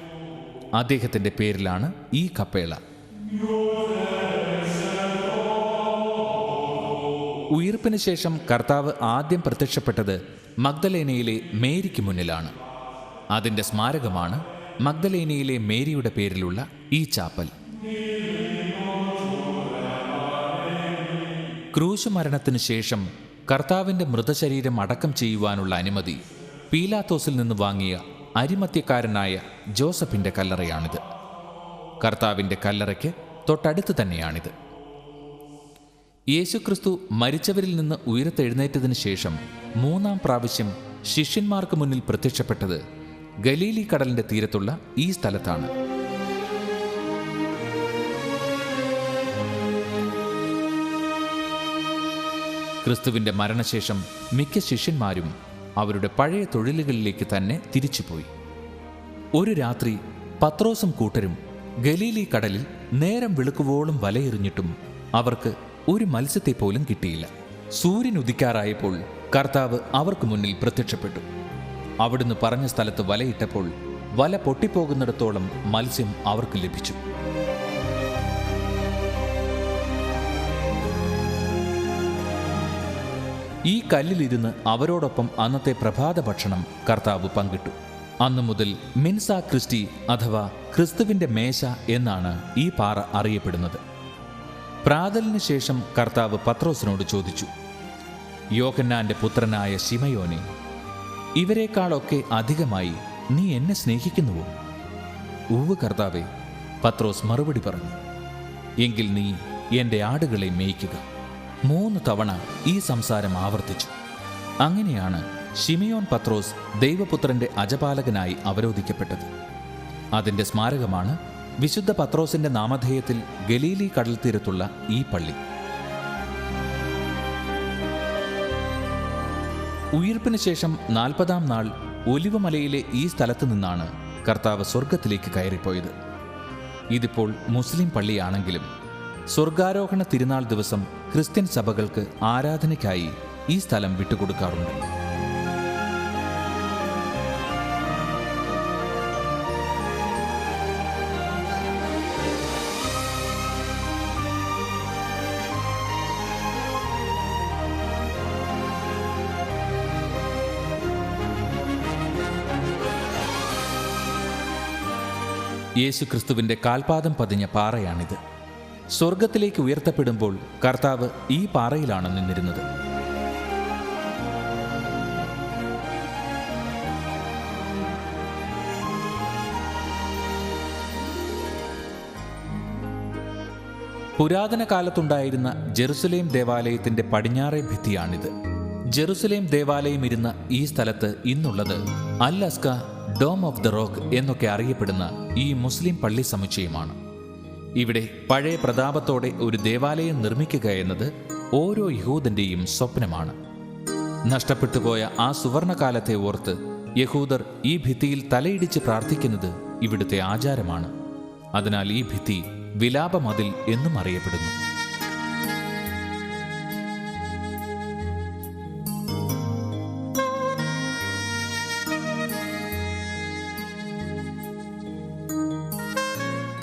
അദ്ദേഹത്തിൻ്റെ പേരിലാണ് ഈ കപ്പേള. ഉയിർപ്പിന് ശേഷം കർത്താവ് ആദ്യം പ്രത്യക്ഷപ്പെട്ടത് മഗ്ദലേനയിലെ മേരിക്ക് മുന്നിലാണ്. അതിൻ്റെ സ്മാരകമാണ് മഗ്ദലേനയിലെ മേരിയുടെ പേരിലുള്ള ഈ ചാപ്പൽ. ക്രൂശ് മരണത്തിനു ശേഷം കർത്താവിൻ്റെ മൃതശരീരം അടക്കം ചെയ്യുവാനുള്ള അനുമതി പീലാത്തോസിൽ നിന്ന് വാങ്ങിയ അരിമത്യക്കാരനായ ജോസഫിൻ്റെ കല്ലറയാണിത്. കർത്താവിൻ്റെ കല്ലറയ്ക്ക് തൊട്ടടുത്ത് തന്നെയാണിത്. യേശുക്രിസ്തു മരിച്ചവരിൽ നിന്ന് ഉയർത്തെഴുന്നേറ്റതിന് ശേഷം 3-ാം പ്രാവശ്യം ശിഷ്യന്മാർക്ക് മുന്നിൽ പ്രത്യക്ഷപ്പെട്ടത് ഗലീലി കടലിൻ്റെ തീരത്തുള്ള ഈ സ്ഥലത്താണ്. ക്രിസ്തുവിൻ്റെ മരണശേഷം മിക്ക ശിഷ്യന്മാരും അവരുടെ പഴയ തൊഴിലുകളിലേക്ക് തന്നെ തിരിച്ചുപോയി. ഒരു രാത്രി പത്രോസും കൂട്ടരും ഗലീലി കടലിൽ നേരം വെളുക്കുവോളം വലയെറിഞ്ഞിട്ടും അവർക്ക് ഒരു മത്സ്യത്തെ പോലും കിട്ടിയില്ല. സൂര്യൻ ഉദിക്കാറായപ്പോൾ കർത്താവ് അവർക്ക് മുന്നിൽ പ്രത്യക്ഷപ്പെട്ടു. അവിടുന്ന് പറഞ്ഞ സ്ഥലത്ത് വലയിട്ടപ്പോൾ വല പൊട്ടിപ്പോകുന്നിടത്തോളം മത്സ്യം അവർക്ക് ലഭിച്ചു. ഈ കല്ലിലിരുന്ന് അവരോടൊപ്പം അന്നത്തെ പ്രഭാത ഭക്ഷണം കർത്താവ് പങ്കിട്ടു. അന്നു മുതൽ മിൻസ ക്രിസ്റ്റി അഥവാ ക്രിസ്തുവിൻ്റെ മേശ എന്നാണ് ഈ പാറ അറിയപ്പെടുന്നത്. പ്രാതലിന് ശേഷം കർത്താവ് പത്രോസിനോട് ചോദിച്ചു, യോഹന്നാന്റെ പുത്രനായ ശിമയോനെ, ഇവരെക്കാളൊക്കെ അധികമായി നീ എന്നെ സ്നേഹിക്കുന്നുവോ? ഉവ്വ് കർത്താവേ, പത്രോസ് മറുപടി പറഞ്ഞു. എങ്കിൽ നീ എൻ്റെ ആടുകളെ മേയ്ക്കുക. 3 തവണ ഈ സംസാരം ആവർത്തിച്ചു. അങ്ങനെയാണ് ശിമയോൻ പത്രോസ് ദൈവപുത്രന്റെ അജപാലകനായി അവരോധിക്കപ്പെട്ടത്. അതിൻ്റെ സ്മാരകമാണ് വിശുദ്ധ പത്രോസിന്റെ നാമധേയത്തിൽ ഗലീലി കടൽ തീരത്തുള്ള ഈ പള്ളി. ഉയിർപ്പിന് ശേഷം 40-ാം നാൾ ഒലിവുമലയിലെ ഈ സ്ഥലത്തു നിന്നാണ് കർത്താവ് സ്വർഗത്തിലേക്ക് കയറിപ്പോയത്. ഇതിപ്പോൾ മുസ്ലിം പള്ളിയാണെങ്കിലും സ്വർഗാരോഹണ തിരുനാൾ ദിവസം ക്രിസ്ത്യൻ സഭകൾക്ക് ആരാധനയ്ക്കായി ഈ സ്ഥലം വിട്ടുകൊടുക്കാറുണ്ട്. യേശുക്രിസ്തുവിൻ്റെ കാൽപാദം പതിഞ്ഞ പാറയാണിത്. സ്വർഗത്തിലേക്ക് ഉയർത്തപ്പെടുമ്പോൾ കർത്താവ് ഈ പാറയിലാണ് നിന്നിരുന്നത്. പുരാതന കാലത്തുണ്ടായിരുന്ന ജെറുസലേം ദേവാലയത്തിൻ്റെ പടിഞ്ഞാറേ ഭിത്തിയാണിത്. ജെറുസലേം ദേവാലയം ഇരുന്ന ഈ സ്ഥലത്ത് ഇന്നുള്ളത് അൽ അസ്ക ഡോം ഓഫ് ദ റോക്ക് എന്നൊക്കെ അറിയപ്പെടുന്ന ഈ മുസ്ലിം പള്ളി സമുച്ചയമാണ്. ഇവിടെ പഴയ പ്രതാപത്തോടെ ഒരു ദേവാലയം നിർമ്മിക്കുക എന്നത് ഓരോ യഹൂദന്റെയും സ്വപ്നമാണ്. നഷ്ടപ്പെട്ടുപോയ ആ സുവർണകാലത്തെ ഓർത്ത് യഹൂദർ ഈ ഭിത്തിയിൽ തലയിടിച്ച് പ്രാർത്ഥിക്കുന്നത് ഇവിടുത്തെ ആചാരമാണ്. അതിനാൽ ഈ ഭിത്തി വിലാപമതിൽ എന്നും അറിയപ്പെടുന്നു.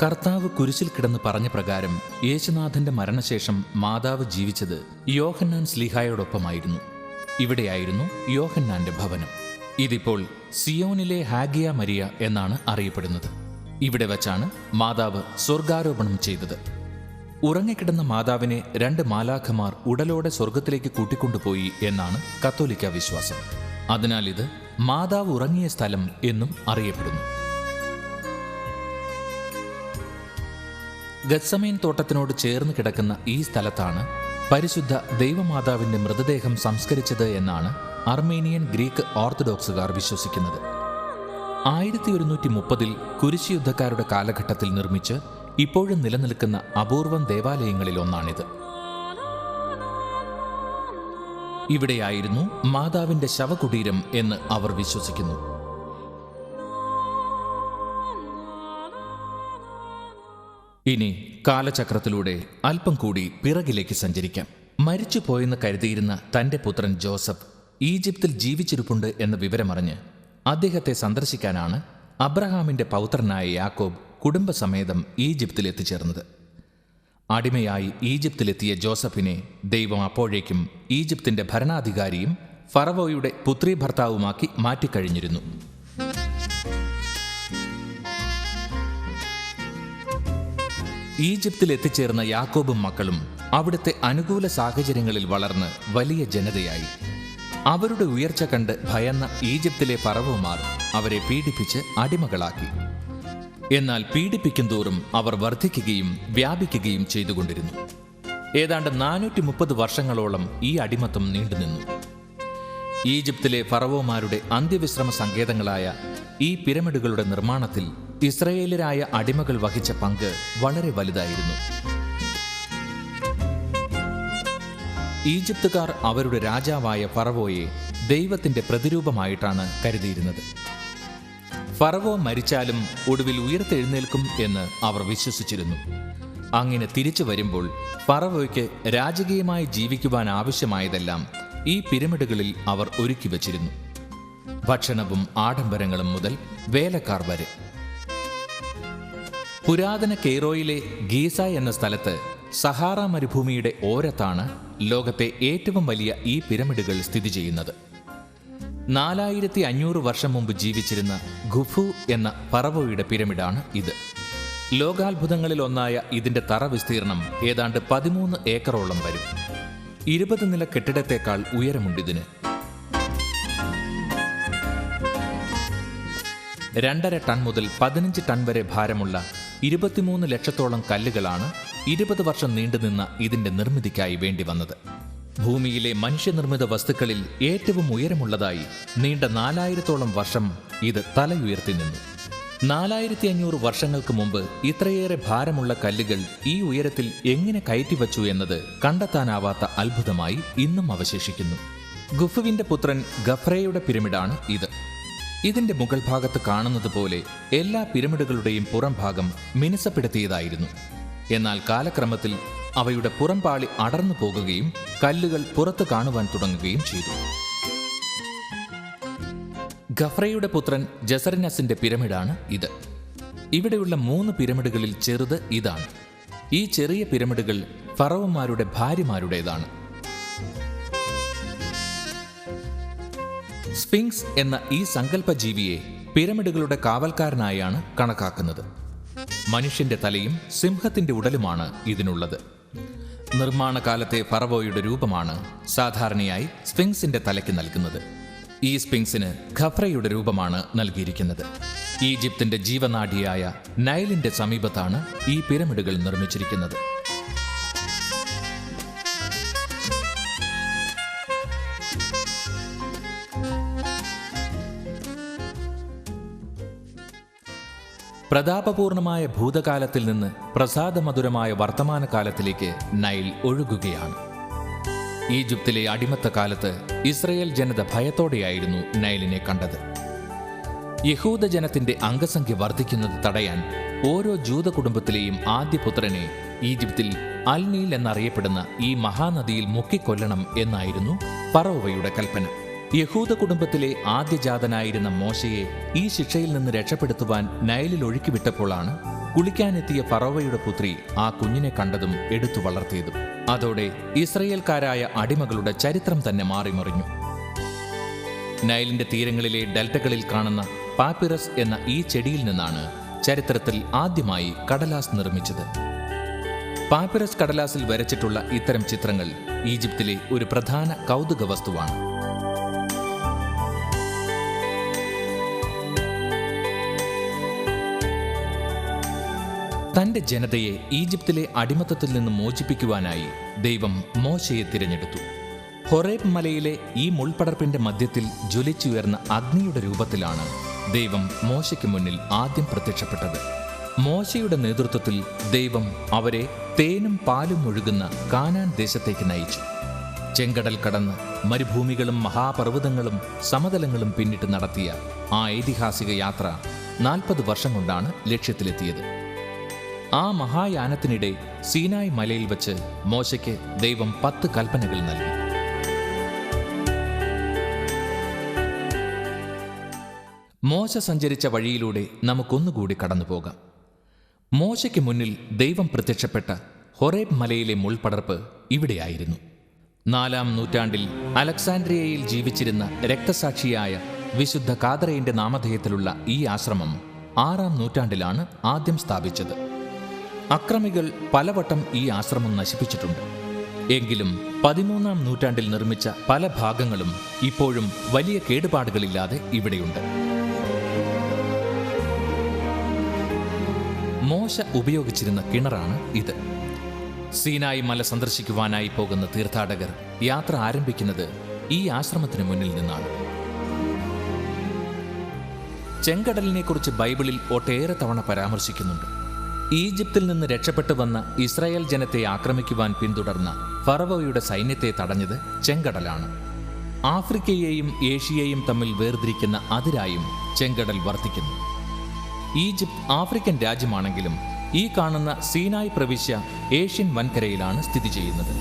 കർത്താവ് കുരിശിൽ കിടന്ന് പറഞ്ഞ പ്രകാരം യേശുനാഥന്റെ മരണശേഷം മാതാവ് ജീവിച്ചത് യോഹന്നാൻ ശ്ലീഹായോടൊപ്പമായിരുന്നു. ഇവിടെയായിരുന്നു യോഹന്നാന്റെ ഭവനം. ഇതിപ്പോൾ സിയോനിലെ ഹാഗിയ മരിയ എന്നാണ് അറിയപ്പെടുന്നത്. ഇവിടെ വച്ചാണ് മാതാവ് സ്വർഗാരോപണം ചെയ്തത്. ഉറങ്ങിക്കിടന്ന മാതാവിനെ 2 മാലാഖമാർ ഉടലോടെ സ്വർഗത്തിലേക്ക് കൂട്ടിക്കൊണ്ടുപോയി എന്നാണ് കത്തോലിക്ക വിശ്വാസം. അതിനാൽ ഇത് മാതാവ് ഉറങ്ങിയ സ്ഥലം എന്നും അറിയപ്പെടുന്നു. ഗത്സമേൻ തോട്ടത്തിനോട് ചേർന്ന് കിടക്കുന്ന ഈ സ്ഥലത്താണ് പരിശുദ്ധ ദൈവമാതാവിന്റെ മൃതദേഹം സംസ്കരിച്ചത് എന്നാണ് അർമേനിയൻ ഗ്രീക്ക് ഓർത്തഡോക്സുകാർ വിശ്വസിക്കുന്നത്. 1130 കുരിശ് യുദ്ധക്കാരുടെ കാലഘട്ടത്തിൽ നിർമ്മിച്ച് ഇപ്പോഴും നിലനിൽക്കുന്ന അപൂർവം ദേവാലയങ്ങളിൽ ഒന്നാണിത്. ഇവിടെയായിരുന്നു മാതാവിന്റെ ശവകുടീരം എന്ന് അവർ വിശ്വസിക്കുന്നു. ഇനി കാലചക്രത്തിലൂടെ അല്പം കൂടി പിറകിലേക്ക് സഞ്ചരിക്കാം. മരിച്ചുപോയെന്ന് കരുതിയിരുന്ന തന്റെ പുത്രൻ ജോസഫ് ഈജിപ്തിൽ ജീവിച്ചിരിപ്പുണ്ട് എന്ന വിവരമറിഞ്ഞ് അദ്ദേഹത്തെ സന്ദർശിക്കാനാണ് അബ്രഹാമിന്റെ പൗത്രനായ യാക്കോബ് കുടുംബസമേതം ഈജിപ്തിൽ എത്തിച്ചേർന്നത്. അടിമയായി ഈജിപ്തിലെത്തിയ ജോസഫിനെ ദൈവം അപ്പോഴേക്കും ഈജിപ്തിന്റെ ഭരണാധികാരിയും ഫറവോയുടെ പുത്രി ഭർത്താവുമാക്കി മാറ്റിക്കഴിഞ്ഞിരുന്നു. ഈജിപ്തിൽ എത്തിച്ചേർന്ന യാക്കോബും മക്കളും അവിടുത്തെ അനുകൂല സാഹചര്യങ്ങളിൽ വളർന്ന് വലിയ ജനതയായി. അവരുടെ ഉയർച്ച കണ്ട് ഭയന്ന ഈജിപ്തിലെ ഫറവോമാർ അവരെ പീഡിപ്പിച്ച് അടിമകളാക്കി. എന്നാൽ പീഡിപ്പിക്കും തോറും അവർ വർദ്ധിക്കുകയും വ്യാപിക്കുകയും ചെയ്തുകൊണ്ടിരുന്നു. ഏതാണ്ട് 430 വർഷങ്ങളോളം ഈ അടിമത്തം നീണ്ടുനിന്നു. ഈജിപ്തിലെ ഫറവോമാരുടെ അന്ത്യവിശ്രമ സങ്കേതങ്ങളായ ഈ പിരമിഡുകളുടെ നിർമ്മാണത്തിൽ ഇസ്രയേലരായ അടിമകൾ വഹിച്ച പങ്ക് വളരെ വലുതായിരുന്നു. ഈജിപ്തുകാർ അവരുടെ രാജാവായ ഫറവോയെ ദൈവത്തിന്റെ പ്രതിരൂപമായിട്ടാണ് കരുതിയിരുന്നത്. ഫറവോ മരിച്ചാലും ഒടുവിൽ ഉയർത്തെഴുന്നേൽക്കും എന്ന് അവർ വിശ്വസിച്ചിരുന്നു. അങ്ങനെ തിരിച്ചു വരുമ്പോൾ ഫറവോയ്ക്ക് രാജകീയമായി ജീവിക്കുവാൻ ആവശ്യമായതെല്ലാം ഈ പിരമിഡുകളിൽ അവർ ഒരുക്കി വച്ചിരുന്നു. ഭക്ഷണവും ആഡംബരങ്ങളും മുതൽ വേലക്കാർ വരെ. പുരാതന കെയ്റോയിലെ ഗീസ എന്ന സ്ഥലത്ത് സഹാറ മരുഭൂമിയുടെ ഓരത്താണ് ലോകത്തെ ഏറ്റവും വലിയ ഈ പിരമിഡുകൾ സ്ഥിതി ചെയ്യുന്നത്. 4500 വർഷം മുമ്പ് ജീവിച്ചിരുന്ന ഖുഫു എന്ന ഫറവോയുടെ പിരമിഡാണ് ഇത്. ലോകാത്ഭുതങ്ങളിൽ ഒന്നായ ഇതിന്റെ തറ വിസ്തീർണം ഏതാണ്ട് 13 ഏക്കറോളം വരും. 20 നില കെട്ടിടത്തേക്കാൾ ഉയരമുണ്ടിതിന്. 2.5 ടൺ മുതൽ 15 ടൺ വരെ ഭാരമുള്ള 23 ലക്ഷത്തോളം കല്ലുകളാണ് 20 വർഷം നീണ്ടുനിന്ന ഇതിന്റെ നിർമ്മിതിക്കായി വേണ്ടി വന്നത്. ഭൂമിയിലെ മനുഷ്യനിർമ്മിത വസ്തുക്കളിൽ ഏറ്റവും ഉയരമുള്ളതായി നീണ്ട 4000-ഓളം വർഷം ഇത് തലയുയർത്തി നിന്നു. 4500 വർഷങ്ങൾക്ക് മുമ്പ് ഇത്രയേറെ ഭാരമുള്ള കല്ലുകൾ ഈ ഉയരത്തിൽ എങ്ങനെ കയറ്റിവച്ചു എന്നത് കണ്ടെത്താനാവാത്ത അത്ഭുതമായി ഇന്നും അവശേഷിക്കുന്നു. ഖുഫുവിന്റെ പുത്രൻ ഖഫ്രയുടെ പിരമിഡാണ് ഇത്. ഇതിന്റെ മുകൾ ഭാഗത്ത് കാണുന്നത് പോലെ എല്ലാ പിരമിഡുകളുടെയും പുറംഭാഗം മിനുസപ്പെടുത്തിയതായിരുന്നു. എന്നാൽ കാലക്രമത്തിൽ അവയുടെ പുറംപാളി അടർന്നു പോകുകയും കല്ലുകൾ പുറത്ത് കാണുവാൻ തുടങ്ങുകയും ചെയ്തു. ഖഫ്രയുടെ പുത്രൻ ജസറിനസിന്റെ പിരമിഡാണ് ഇത്. ഇവിടെയുള്ള 3 പിരമിഡുകളിൽ ചെറുത് ഇതാണ്. ഈ ചെറിയ പിരമിഡുകൾ ഫറവോമാരുടെ ഭാര്യമാരുടേതാണ്. സ്ഫിങ്സ് എന്ന ഈ സങ്കല്പജീവിയെ പിരമിഡുകളുടെ കാവൽക്കാരനായാണ് കണക്കാക്കുന്നത്. മനുഷ്യന്റെ തലയും സിംഹത്തിന്റെ ഉടലുമാണ് ഇതിനുള്ളത്. നിർമ്മാണ കാലത്തെ ഫറവോയുടെ രൂപമാണ് സാധാരണയായി സ്ഫിങ്സിന്റെ തലയ്ക്ക് നൽകുന്നത്. ഈ സ്ഫിങ്സിന് ഖഫ്രയുടെ രൂപമാണ് നൽകിയിരിക്കുന്നത്. ഈജിപ്തിന്റെ ജീവനാഡിയായ നൈലിന്റെ സമീപത്താണ് ഈ പിരമിഡുകൾ നിർമ്മിച്ചിരിക്കുന്നത്. പ്രതാപപൂർണമായ ഭൂതകാലത്തിൽ നിന്ന് പ്രസാദമധുരമായ വർത്തമാനകാലത്തിലേക്ക് നൈൽ ഒഴുകുകയാണ്. ഈജിപ്തിലെ അടിമത്ത കാലത്ത് ഇസ്രയേൽ ജനത ഭയത്തോടെയായിരുന്നു നൈലിനെ കണ്ടത്. യഹൂദ ജനത്തിന്റെ അംഗസംഖ്യ വർദ്ധിക്കുന്നത് തടയാൻ ഓരോ ജൂത കുടുംബത്തിലെയും ആദ്യപുത്രനെ ഈജിപ്തിൽ അൽ നീൽ എന്നറിയപ്പെടുന്ന ഈ മഹാനദിയിൽ മുക്കിക്കൊല്ലണം എന്നായിരുന്നു ഫറവോയുടെ കൽപ്പന. യഹൂദ കുടുംബത്തിലെ ആദ്യജാതനായിരുന്ന മോശയെ ഈ ശിക്ഷയിൽ നിന്ന് രക്ഷപ്പെടുത്തുവാൻ നൈലിൽ ഒഴുക്കിവിട്ടപ്പോഴാണ് കുളിക്കാനെത്തിയ ഫറോവയുടെ പുത്രി ആ കുഞ്ഞിനെ കണ്ടതും എടുത്തു വളർത്തിയതും. അതോടെ ഇസ്രയേൽക്കാരായ അടിമകളുടെ ചരിത്രം തന്നെ മാറിമറിഞ്ഞു. നൈലിന്റെ തീരങ്ങളിലെ ഡെൽറ്റകളിൽ കാണുന്ന പാപ്പിറസ് എന്ന ഈ ചെടിയിൽ നിന്നാണ് ചരിത്രത്തിൽ ആദ്യമായി കടലാസ് നിർമ്മിച്ചത്. പാപ്പിറസ് കടലാസിൽ വരച്ചിട്ടുള്ള ഇത്തരം ചിത്രങ്ങൾ ഈജിപ്തിലെ ഒരു പ്രധാന കൗതുക വസ്തുവാണ്. തന്റെ ജനതയെ ഈജിപ്തിലെ അടിമത്തത്തിൽ നിന്ന് മോചിപ്പിക്കുവാനായി ദൈവം മോശയെ തിരഞ്ഞെടുത്തു. ഹൊറേബ് മലയിലെ ഈ മുൾപടർപ്പിന്റെ മധ്യത്തിൽ ജ്വലിച്ചുയർന്ന അഗ്നിയുടെ രൂപത്തിലാണ് ദൈവം മോശയ്ക്ക് മുന്നിൽ ആദ്യം പ്രത്യക്ഷപ്പെട്ടത്. മോശയുടെ നേതൃത്വത്തിൽ ദൈവം അവരെ തേനും പാലും ഒഴുകുന്ന കാനാൻ ദേശത്തേക്ക് നയിച്ചു. ചെങ്കടൽ കടന്ന് മരുഭൂമികളും മഹാപർവ്വതങ്ങളും സമതലങ്ങളും പിന്നിട്ട് നടത്തിയ ആ ഐതിഹാസിക യാത്ര 40 വർഷം കൊണ്ടാണ് ലക്ഷ്യത്തിലെത്തിയത്. ആ മഹായാനത്തിനിടെ സീനായ് മലയിൽ വച്ച് മോശയ്ക്ക് ദൈവം 10 കൽപ്പനകൾ നൽകി. മോശ സഞ്ചരിച്ച വഴിയിലൂടെ നമുക്കൊന്നുകൂടി കടന്നുപോകാം. മോശയ്ക്ക് മുന്നിൽ ദൈവം പ്രത്യക്ഷപ്പെട്ട ഹൊറേബ് മലയിലെ മുൾപടർപ്പ് ഇവിടെയായിരുന്നു. 4-ാം നൂറ്റാണ്ടിൽ അലക്സാൻഡ്രിയയിൽ ജീവിച്ചിരുന്ന രക്തസാക്ഷിയായ വിശുദ്ധ കാതറയിന്റെ നാമധേയത്തിലുള്ള ഈ ആശ്രമം 6-ാം നൂറ്റാണ്ടിലാണ് ആദ്യം സ്ഥാപിച്ചത്. അക്രമികൾ പലവട്ടം ഈ ആശ്രമം നശിപ്പിച്ചിട്ടുണ്ട്. എങ്കിലും 13-ാം നൂറ്റാണ്ടിൽ നിർമ്മിച്ച പല ഭാഗങ്ങളും ഇപ്പോഴും വലിയ കേടുപാടുകളില്ലാതെ ഇവിടെയുണ്ട്. മോശ ഉപയോഗിച്ചിരുന്ന കിണറാണ് ഇത്. സീനായി മല സന്ദർശിക്കുവാനായി പോകുന്ന തീർത്ഥാടകർ യാത്ര ആരംഭിക്കുന്നത് ഈ ആശ്രമത്തിന് മുന്നിൽ നിന്നാണ്. ചെങ്കടലിനെക്കുറിച്ച് ബൈബിളിൽ ഒട്ടേറെ തവണ പരാമർശിക്കുന്നുണ്ട്. ഈജിപ്തിൽ നിന്ന് രക്ഷപ്പെട്ടു വന്ന ഇസ്രായേൽ ജനത്തെ ആക്രമിക്കുവാൻ പിന്തുടർന്ന ഫറവോയുടെ സൈന്യത്തെ തടഞ്ഞത് ചെങ്കടലാണ്. ആഫ്രിക്കയെയും ഏഷ്യയെയും തമ്മിൽ വേർതിരിക്കുന്ന അതിരായും ചെങ്കടൽ വർത്തിക്കുന്നു. ഈജിപ്ത് ആഫ്രിക്കൻ രാജ്യമാണെങ്കിലും ഈ കാണുന്ന സീനായ് പ്രവിശ്യ ഏഷ്യൻ വൻകരയിലാണ് സ്ഥിതി ചെയ്യുന്നത്.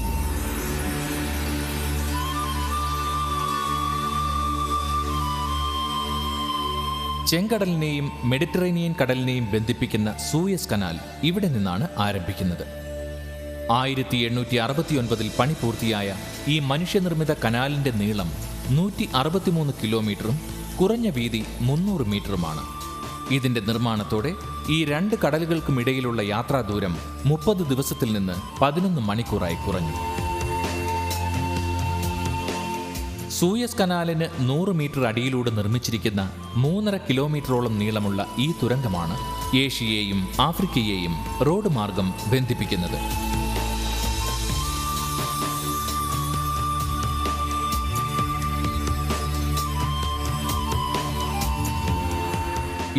ചെങ്കടലിനെയും മെഡിറ്ററേനിയൻ കടലിനെയും ബന്ധിപ്പിക്കുന്ന സൂയസ് കനാൽ ഇവിടെ നിന്നാണ് ആരംഭിക്കുന്നത്. 1869 പണി പൂർത്തിയായ ഈ മനുഷ്യനിർമ്മിത കനാലിന്റെ നീളം 163 കിലോമീറ്ററും കുറഞ്ഞ വീതി 300 മീറ്ററുമാണ്. ഇതിന്റെ നിർമ്മാണത്തോടെ ഈ 2 കടലുകൾക്കുമിടയിലുള്ള യാത്രാദൂരം 30 ദിവസത്തിൽ നിന്ന് 11 മണിക്കൂറായി കുറഞ്ഞു. സൂയസ് കനാലിന് 100 മീറ്റർ അടിയിലൂടെ നിർമ്മിച്ചിരിക്കുന്ന 3.5 കിലോമീറ്ററോളം നീളമുള്ള ഈ തുരങ്കമാണ് ഏഷ്യയെയും ആഫ്രിക്കയെയും റോഡ് മാർഗം ബന്ധിപ്പിക്കുന്നത്.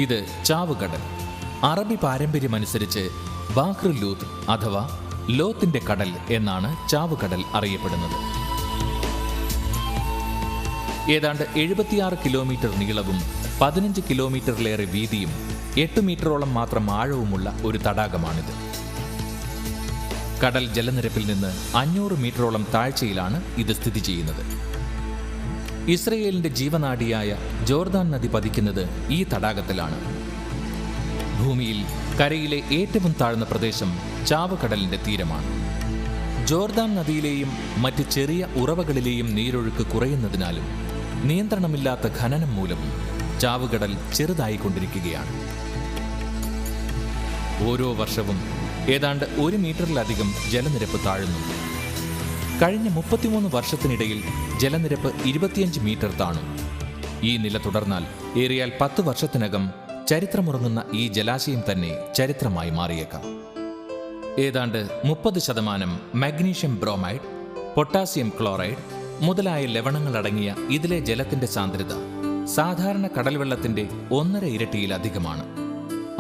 ഇത് ചാവുകടൽ. അറബി പാരമ്പര്യമനുസരിച്ച് ബാഹ്ർ ലൂത്ത് അഥവാ ലോത്തിന്റെ കടൽ എന്നാണ് ചാവുകടൽ അറിയപ്പെടുന്നത്. ഏതാണ്ട് 76 കിലോമീറ്റർ നീളവും 15 കിലോമീറ്ററിലേറെ വീതിയും 8 മീറ്ററോളം മാത്രം ആഴവുമുള്ള ഒരു തടാകമാണിത്. കടൽ ജലനിരപ്പിൽ നിന്ന് 500 മീറ്ററോളം താഴ്ചയിലാണ് ഇത് സ്ഥിതി ചെയ്യുന്നത്. ഇസ്രയേലിന്റെ ജീവനാഡിയായ ജോർദാൻ നദി പതിക്കുന്നത് ഈ തടാകത്തിലാണ്. ഭൂമിയിൽ കരയിലെ ഏറ്റവും താഴ്ന്ന പ്രദേശം ചാവുകടലിന്റെ തീരമാണ്. ജോർദാൻ നദിയിലെയും മറ്റ് ചെറിയ ഉറവകളിലെയും നീരൊഴുക്ക് കുറയുന്നതിനാലും നിയന്ത്രണമില്ലാത്ത ഖനനം മൂലവും ചാവുകടൽ ചെറുതായിക്കൊണ്ടിരിക്കുകയാണ്. ഓരോ വർഷവും ഏതാണ്ട് 1 മീറ്ററിലധികം ജലനിരപ്പ് താഴുന്നു. കഴിഞ്ഞ 33 വർഷത്തിനിടയിൽ ജലനിരപ്പ് 25 മീറ്റർ താണു. ഈ നില തുടർന്നാൽ ഏറിയാൽ 10 വർഷത്തിനകം ചരിത്രമുറങ്ങുന്ന ഈ ജലാശയം തന്നെ ചരിത്രമായി മാറിയേക്കാം. ഏതാണ്ട് 30% മാഗ്നീഷ്യം ബ്രോമൈഡ്, പൊട്ടാസ്യം ക്ലോറൈഡ് മുതലായ ലവണങ്ങളടങ്ങിയ ഇതിലെ ജലത്തിന്റെ സാന്ദ്രത സാധാരണ കടൽവെള്ളത്തിന്റെ 1.5 ഇരട്ടിയിലധികമാണ്.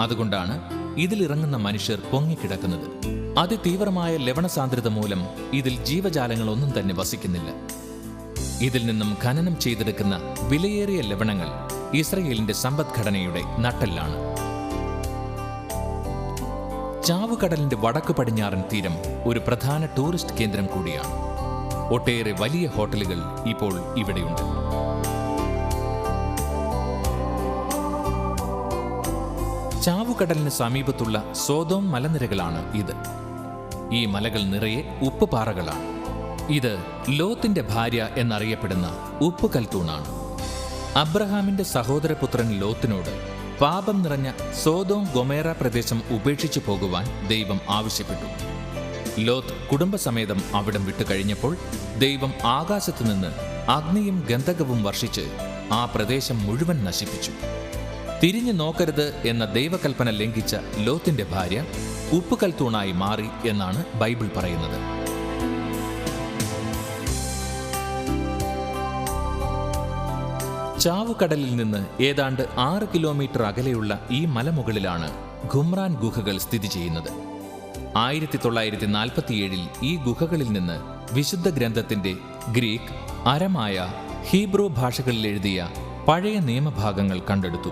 അതുകൊണ്ടാണ് ഇതിലിറങ്ങുന്ന മനുഷ്യർ പൊങ്ങിക്കിടക്കുന്നത്. അതിതീവ്രമായ ലവണ സാന്ദ്രത മൂലം ഇതിൽ ജീവജാലങ്ങളൊന്നും തന്നെ വസിക്കുന്നില്ല. ഇതിൽ നിന്നും ഖനനം ചെയ്തെടുക്കുന്ന വിലയേറിയ ലവണങ്ങൾ ഇസ്രയേലിന്റെ സമ്പദ്ഘടനയുടെ നട്ടെല്ലാണ്. ചാവുകടലിന്റെ വടക്ക് പടിഞ്ഞാറൻ തീരം ഒരു പ്രധാന ടൂറിസ്റ്റ് കേന്ദ്രം കൂടിയാണ്. ഒട്ടേറെ വലിയ ഹോട്ടലുകൾ ഇപ്പോൾ ഇവിടെയുണ്ട്. ചാവു ചാവുകടലിന് സമീപത്തുള്ള സോദോം മലനിരകളാണ് ഇത്. ഈ മലകൾ നിറയെ ഉപ്പുപാറകളാണ്. ഇത് ലോത്തിന്റെ ഭാര്യ എന്നറിയപ്പെടുന്ന ഉപ്പുകൽത്തൂണാണ്. അബ്രഹാമിന്റെ സഹോദരപുത്രൻ ലോത്തിനോട് പാപം നിറഞ്ഞ സോദോം ഗൊമേറ പ്രദേശം ഉപേക്ഷിച്ചു പോകുവാൻ ദൈവം ആവശ്യപ്പെട്ടു. ലോത്ത് കുടുംബസമേതം അവിടം വിട്ടുകഴിഞ്ഞപ്പോൾ ദൈവം ആകാശത്തുനിന്ന് അഗ്നിയും ഗന്ധകവും വർഷിച്ച് ആ പ്രദേശം മുഴുവൻ നശിപ്പിച്ചു. തിരിഞ്ഞു നോക്കരുത് എന്ന ദൈവകൽപ്പന ലംഘിച്ച ലോത്തിന്റെ ഭാര്യ ഉപ്പുകൽത്തൂണായി മാറി എന്നാണ് ബൈബിൾ പറയുന്നത്. ചാവുകടലിൽ നിന്ന് ഏതാണ്ട് 6 കിലോമീറ്റർ അകലെയുള്ള ഈ മലമുകളിലാണ് ഖുമ്രാൻ ഗുഹകൾ സ്ഥിതി ചെയ്യുന്നത്. 1947 ഈ ഗുഹകളിൽ നിന്ന് വിശുദ്ധ ഗ്രന്ഥത്തിന്റെ ഗ്രീക്ക്, അരമായ, ഹീബ്രു ഭാഷകളിൽ എഴുതിയ പഴയ നിയമഭാഗങ്ങൾ കണ്ടെടുത്തു.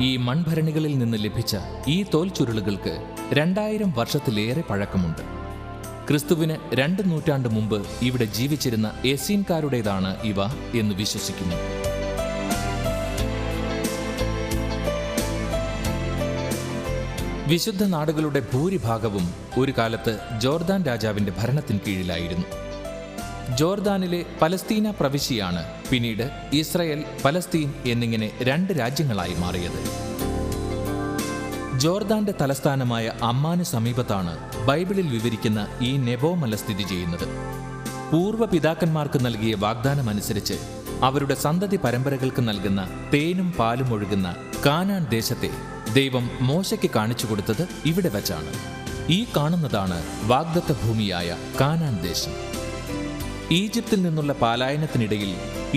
ഈ മൺഭരണികളിൽ നിന്ന് ലഭിച്ച ഈ തോൽച്ചുരുളുകൾക്ക് 2000 വർഷത്തിലേറെ പഴക്കമുണ്ട്. ക്രിസ്തുവിന് 2 നൂറ്റാണ്ട് മുമ്പ് ഇവിടെ ജീവിച്ചിരുന്ന എസീൻകാരുടേതാണ് ഇവ എന്ന് വിശ്വസിക്കുന്നു. വിശുദ്ധ നാടുകളുടെ ഭൂരിഭാഗവും ഒരു കാലത്ത് ജോർദാൻ രാജാവിന്റെ ഭരണത്തിന് കീഴിലായിരുന്നു. ജോർദാനിലെ പലസ്തീന പ്രവിശ്യയാണ് പിന്നീട് ഇസ്രയേൽ, പലസ്തീൻ എന്നിങ്ങനെ 2 രാജ്യങ്ങളായി മാറിയത്. ജോർദാന്റെ തലസ്ഥാനമായ അമ്മാന് സമീപത്താണ് ബൈബിളിൽ വിവരിക്കുന്ന ഈ നെബോ മല സ്ഥിതി ചെയ്യുന്നത്. പൂർവ്വ പിതാക്കന്മാർക്ക് നൽകിയ വാഗ്ദാനമനുസരിച്ച് അവരുടെ സന്തതി പരമ്പരകൾക്ക് നൽകുന്ന തേനും പാലും ഒഴുകുന്ന കാനാൻ ദേശത്തെ ദൈവം മോശയ്ക്ക് കാണിച്ചു കൊടുത്തത് ഇവിടെ വച്ചാണ്. ഈ കാണുന്നതാണ് വാഗ്ദത്ത ഭൂമിയായ കാനാൻ ദേശം. ഈജിപ്തിൽ നിന്നുള്ള പലായനത്തിനിടയിൽ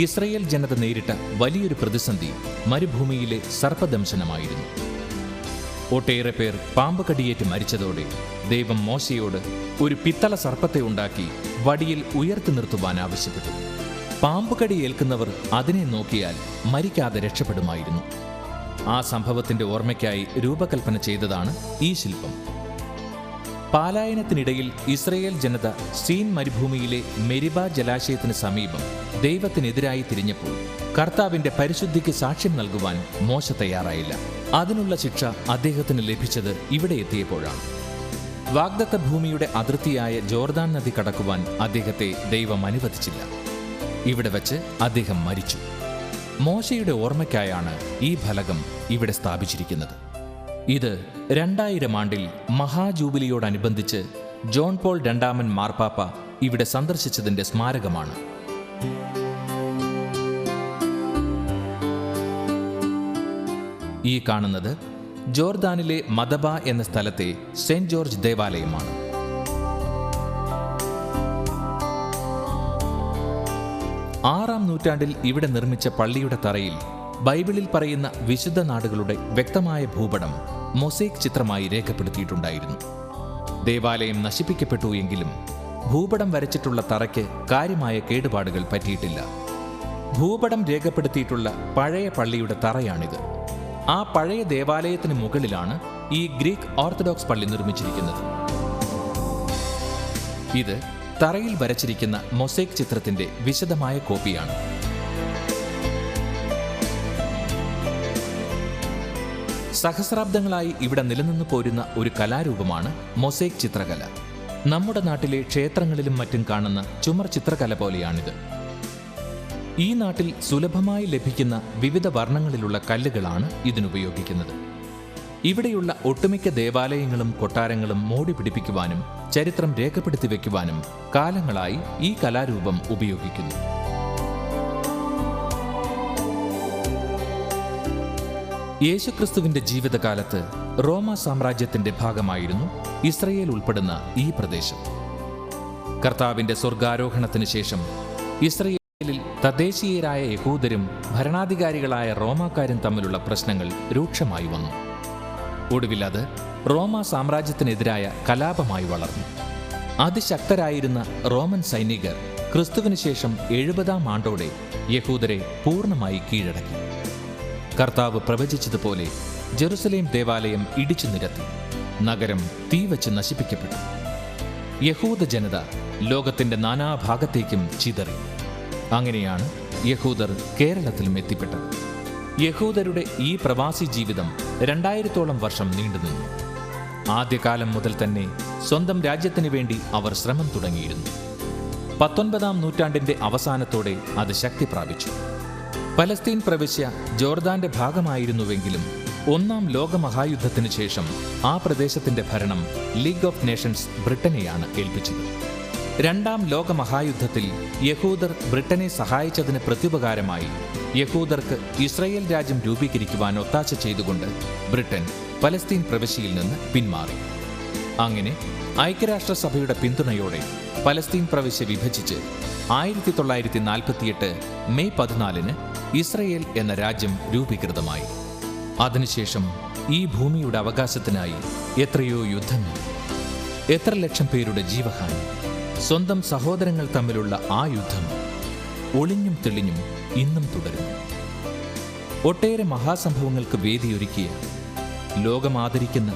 ഇസ്രയേൽ ജനത നേരിട്ട വലിയൊരു പ്രതിസന്ധി മരുഭൂമിയിലെ സർപ്പദംശനമായിരുന്നു. ഒട്ടേറെ പേർ പാമ്പ് കടിയേറ്റ് മരിച്ചതോടെ ദൈവം മോശയോട് ഒരു പിത്തള സർപ്പത്തെ ഉണ്ടാക്കി വടിയിൽ ഉയർത്തി നിർത്തുവാൻ ആവശ്യപ്പെട്ടു. പാമ്പുകടി ഏൽക്കുന്നവർ അതിനെ നോക്കിയാൽ മരിക്കാതെ രക്ഷപ്പെടുമായിരുന്നു. ആ സംഭവത്തിന്റെ ഓർമ്മയ്ക്കായി രൂപകൽപ്പന ചെയ്തതാണ് ഈ ശില്പം. പാലായനത്തിനിടയിൽ ഇസ്രയേൽ ജനത സീൻ മരുഭൂമിയിലെ മെരിബ ജലാശയത്തിന് സമീപം ദൈവത്തിനെതിരായി തിരിഞ്ഞപ്പോൾ കർത്താവിന്റെ പരിശുദ്ധിക്ക് സാക്ഷ്യം നൽകുവാൻ മോശ തയ്യാറായില്ല. അതിനുള്ള ശിക്ഷ അദ്ദേഹത്തിന് ലഭിച്ചത് ഇവിടെ എത്തിയപ്പോഴാണ്. വാഗ്ദത്ത ഭൂമിയുടെ അതിർത്തിയായ ജോർദാൻ നദി കടക്കുവാൻ അദ്ദേഹത്തെ ദൈവം അനുവദിച്ചില്ല. ഇവിടെ വച്ച് അദ്ദേഹം മരിച്ചു. മോശയുടെ ഓർമ്മയ്ക്കായാണ് ഈ ഫലകം ഇവിടെ സ്ഥാപിച്ചിരിക്കുന്നത്. ഇത് 2000 ആണ്ടിൽ മഹാജൂബിലിയോടനുബന്ധിച്ച് ജോൺ പോൾ രണ്ടാമൻ മാർപ്പാപ്പ ഇവിടെ സന്ദർശിച്ചതിന്റെ സ്മാരകമാണ്. ഈ കാണുന്നത് ജോർദാനിലെ മദബ എന്ന സ്ഥലത്തെ സെന്റ് ജോർജ് ദേവാലയമാണ്. ആറാം നൂറ്റാണ്ടിൽ ഇവിടെ നിർമ്മിച്ച പള്ളിയുടെ തറയിൽ ബൈബിളിൽ പറയുന്ന വിശുദ്ധ നാടുകളുടെ വ്യക്തമായ ഭൂപടം മൊസൈക്ക് ചിത്രമായി രേഖപ്പെടുത്തിയിട്ടുണ്ടായിരുന്നു. ദേവാലയം നശിപ്പിക്കപ്പെട്ടു എങ്കിലും ഭൂപടം വരച്ചിട്ടുള്ള തറയ്ക്ക് കാര്യമായ കേടുപാടുകൾ പറ്റിയിട്ടില്ല. ഭൂപടം രേഖപ്പെടുത്തിയിട്ടുള്ള പഴയ പള്ളിയുടെ തറയാണിത്. ആ പഴയ ദേവാലയത്തിന് മുകളിലാണ് ഈ ഗ്രീക്ക് ഓർത്തഡോക്സ് പള്ളി നിർമ്മിച്ചിരിക്കുന്നത്. ഇത് തറയിൽ വരച്ചിരിക്കുന്ന മൊസൈക്ക് ചിത്രത്തിന്റെ വിശദമായ കോപ്പിയാണ്. സഹസ്രാബ്ദങ്ങളായി ഇവിടെ നിലനിന്നു പോരുന്ന ഒരു കലാരൂപമാണ് മൊസൈക്ക് ചിത്രകല. നമ്മുടെ നാട്ടിലെ ക്ഷേത്രങ്ങളിലും മറ്റും കാണുന്ന ചുമർ ചിത്രകല പോലെയാണിത്. ഈ നാട്ടിൽ സുലഭമായി ലഭിക്കുന്ന വിവിധ വർണ്ണങ്ങളിലുള്ള കല്ലുകളാണ് ഇതിനുപയോഗിക്കുന്നത്. ഇവിടെയുള്ള ഒട്ടുമിക്ക ദേവാലയങ്ങളും കൊട്ടാരങ്ങളും മോടി പിടിപ്പിക്കുവാനും ചരിത്രം രേഖപ്പെടുത്തി വയ്ക്കുവാനും കാലങ്ങളായി ഈ കലാരൂപം ഉപയോഗിക്കുന്നു. യേശുക്രിസ്തുവിന്റെ ജീവിതകാലത്ത് റോമാ സാമ്രാജ്യത്തിന്റെ ഭാഗമായിരുന്നു ഇസ്രയേൽ ഉൾപ്പെടുന്ന ഈ പ്രദേശം. കർത്താവിന്റെ സ്വർഗാരോഹണത്തിന് ശേഷം ഇസ്രയേലിൽ തദ്ദേശീയരായ യഹൂദരും ഭരണാധികാരികളായ റോമാക്കാരും തമ്മിലുള്ള പ്രശ്നങ്ങൾ രൂക്ഷമായി വന്നു. ഒടുവിൽ അത് റോമാ സാമ്രാജ്യത്തിനെതിരായ കലാപമായി വളർന്നു. അതിശക്തരായിരുന്ന റോമൻ സൈനികർ ക്രിസ്തുവിന് ശേഷം 70-ാം ആണ്ടോടെ യഹൂദരെ പൂർണ്ണമായി കീഴടക്കി. കർത്താവ് പ്രവചിച്ചതുപോലെ ജെറുസലേം ദേവാലയം ഇടിച്ചു നിരത്തി. നഗരം തീവച്ച് നശിപ്പിക്കപ്പെട്ടു. യഹൂദ ജനത ലോകത്തിന്റെ നാനാഭാഗത്തേക്കും ചിതറി. അങ്ങനെയാണ് യഹൂദർ കേരളത്തിലും എത്തിപ്പെട്ടത്. യഹൂദരുടെ ഈ പ്രവാസി ജീവിതം 2000-ഓളം വർഷം നീണ്ടുനിന്നു. ആദ്യകാലം മുതൽ തന്നെ സ്വന്തം രാജ്യത്തിനു വേണ്ടി അവർ ശ്രമം തുടങ്ങിയിരുന്നു. 19-ാം നൂറ്റാണ്ടിന്റെ അവസാനത്തോടെ അത് ശക്തി പ്രാപിച്ചു. പലസ്തീൻ പ്രവിശ്യ ജോർദാന്റെ ഭാഗമായിരുന്നുവെങ്കിലും 1-ാം ലോകമഹായുദ്ധത്തിനു ശേഷം ആ പ്രദേശത്തിന്റെ ഭരണം ലീഗ് ഓഫ് നേഷൻസ് ബ്രിട്ടനെയാണ് ഏൽപ്പിച്ചത്. 2-ാം ലോകമഹായുദ്ധത്തിൽ യഹൂദർ ബ്രിട്ടനെ സഹായിച്ചതിന് പ്രത്യുപകാരമായി യഹൂദർക്ക് ഇസ്രായേൽ രാജ്യം രൂപീകരിക്കുവാൻ ഒത്താശ ചെയ്തുകൊണ്ട് ബ്രിട്ടൻ പലസ്തീൻ പ്രവിശ്യയിൽ നിന്ന് പിന്മാറി. അങ്ങനെ ഐക്യരാഷ്ട്രസഭയുടെ പിന്തുണയോടെ പലസ്തീൻ പ്രവിശ്യ വിഭജിച്ച് 1948 മെയ് 14-ന് ഇസ്രായേൽ എന്ന രാജ്യം രൂപീകൃതമായി. അതിനുശേഷം ഈ ഭൂമിയുടെ അവകാശത്തിനായി എത്രയോ യുദ്ധങ്ങൾ, എത്ര ലക്ഷം പേരുടെ ജീവഹാനി, സ്വന്തം സഹോദരങ്ങൾ തമ്മിലുള്ള ആ യുദ്ധം ഒളിഞ്ഞും തെളിഞ്ഞും ഇന്നും തുടരുന്നു. ഒട്ടേറെ മഹാസംഭവങ്ങൾക്ക് വേദിയൊരുക്കിയ, ലോകമാദരിക്കുന്ന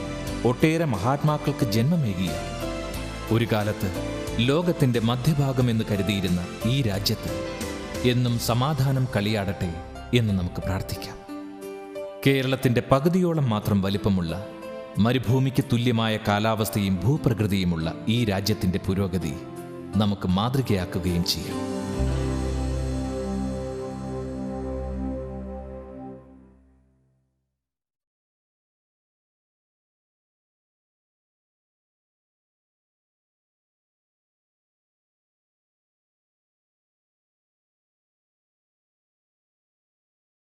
ഒട്ടേറെ മഹാത്മാക്കൾക്ക് ജന്മമേകിയ, ഒരു കാലത്ത് ലോകത്തിന്റെ മധ്യഭാഗമെന്ന് കരുതിയിരുന്ന ഈ രാജ്യത്ത് എന്നും സമാധാനം കളിയാടട്ടെ എന്ന് നമുക്ക് പ്രാർത്ഥിക്കാം. കേരളത്തിന്റെ പകുതിയോളം മാത്രം വലിപ്പമുള്ള, മരുഭൂമിക്ക് തുല്യമായ കാലാവസ്ഥയും ഭൂപ്രകൃതിയുമുള്ള ഈ രാജ്യത്തിന്റെ പുരോഗതി നമുക്ക് മാതൃകയാക്കുകയും ചെയ്യാം.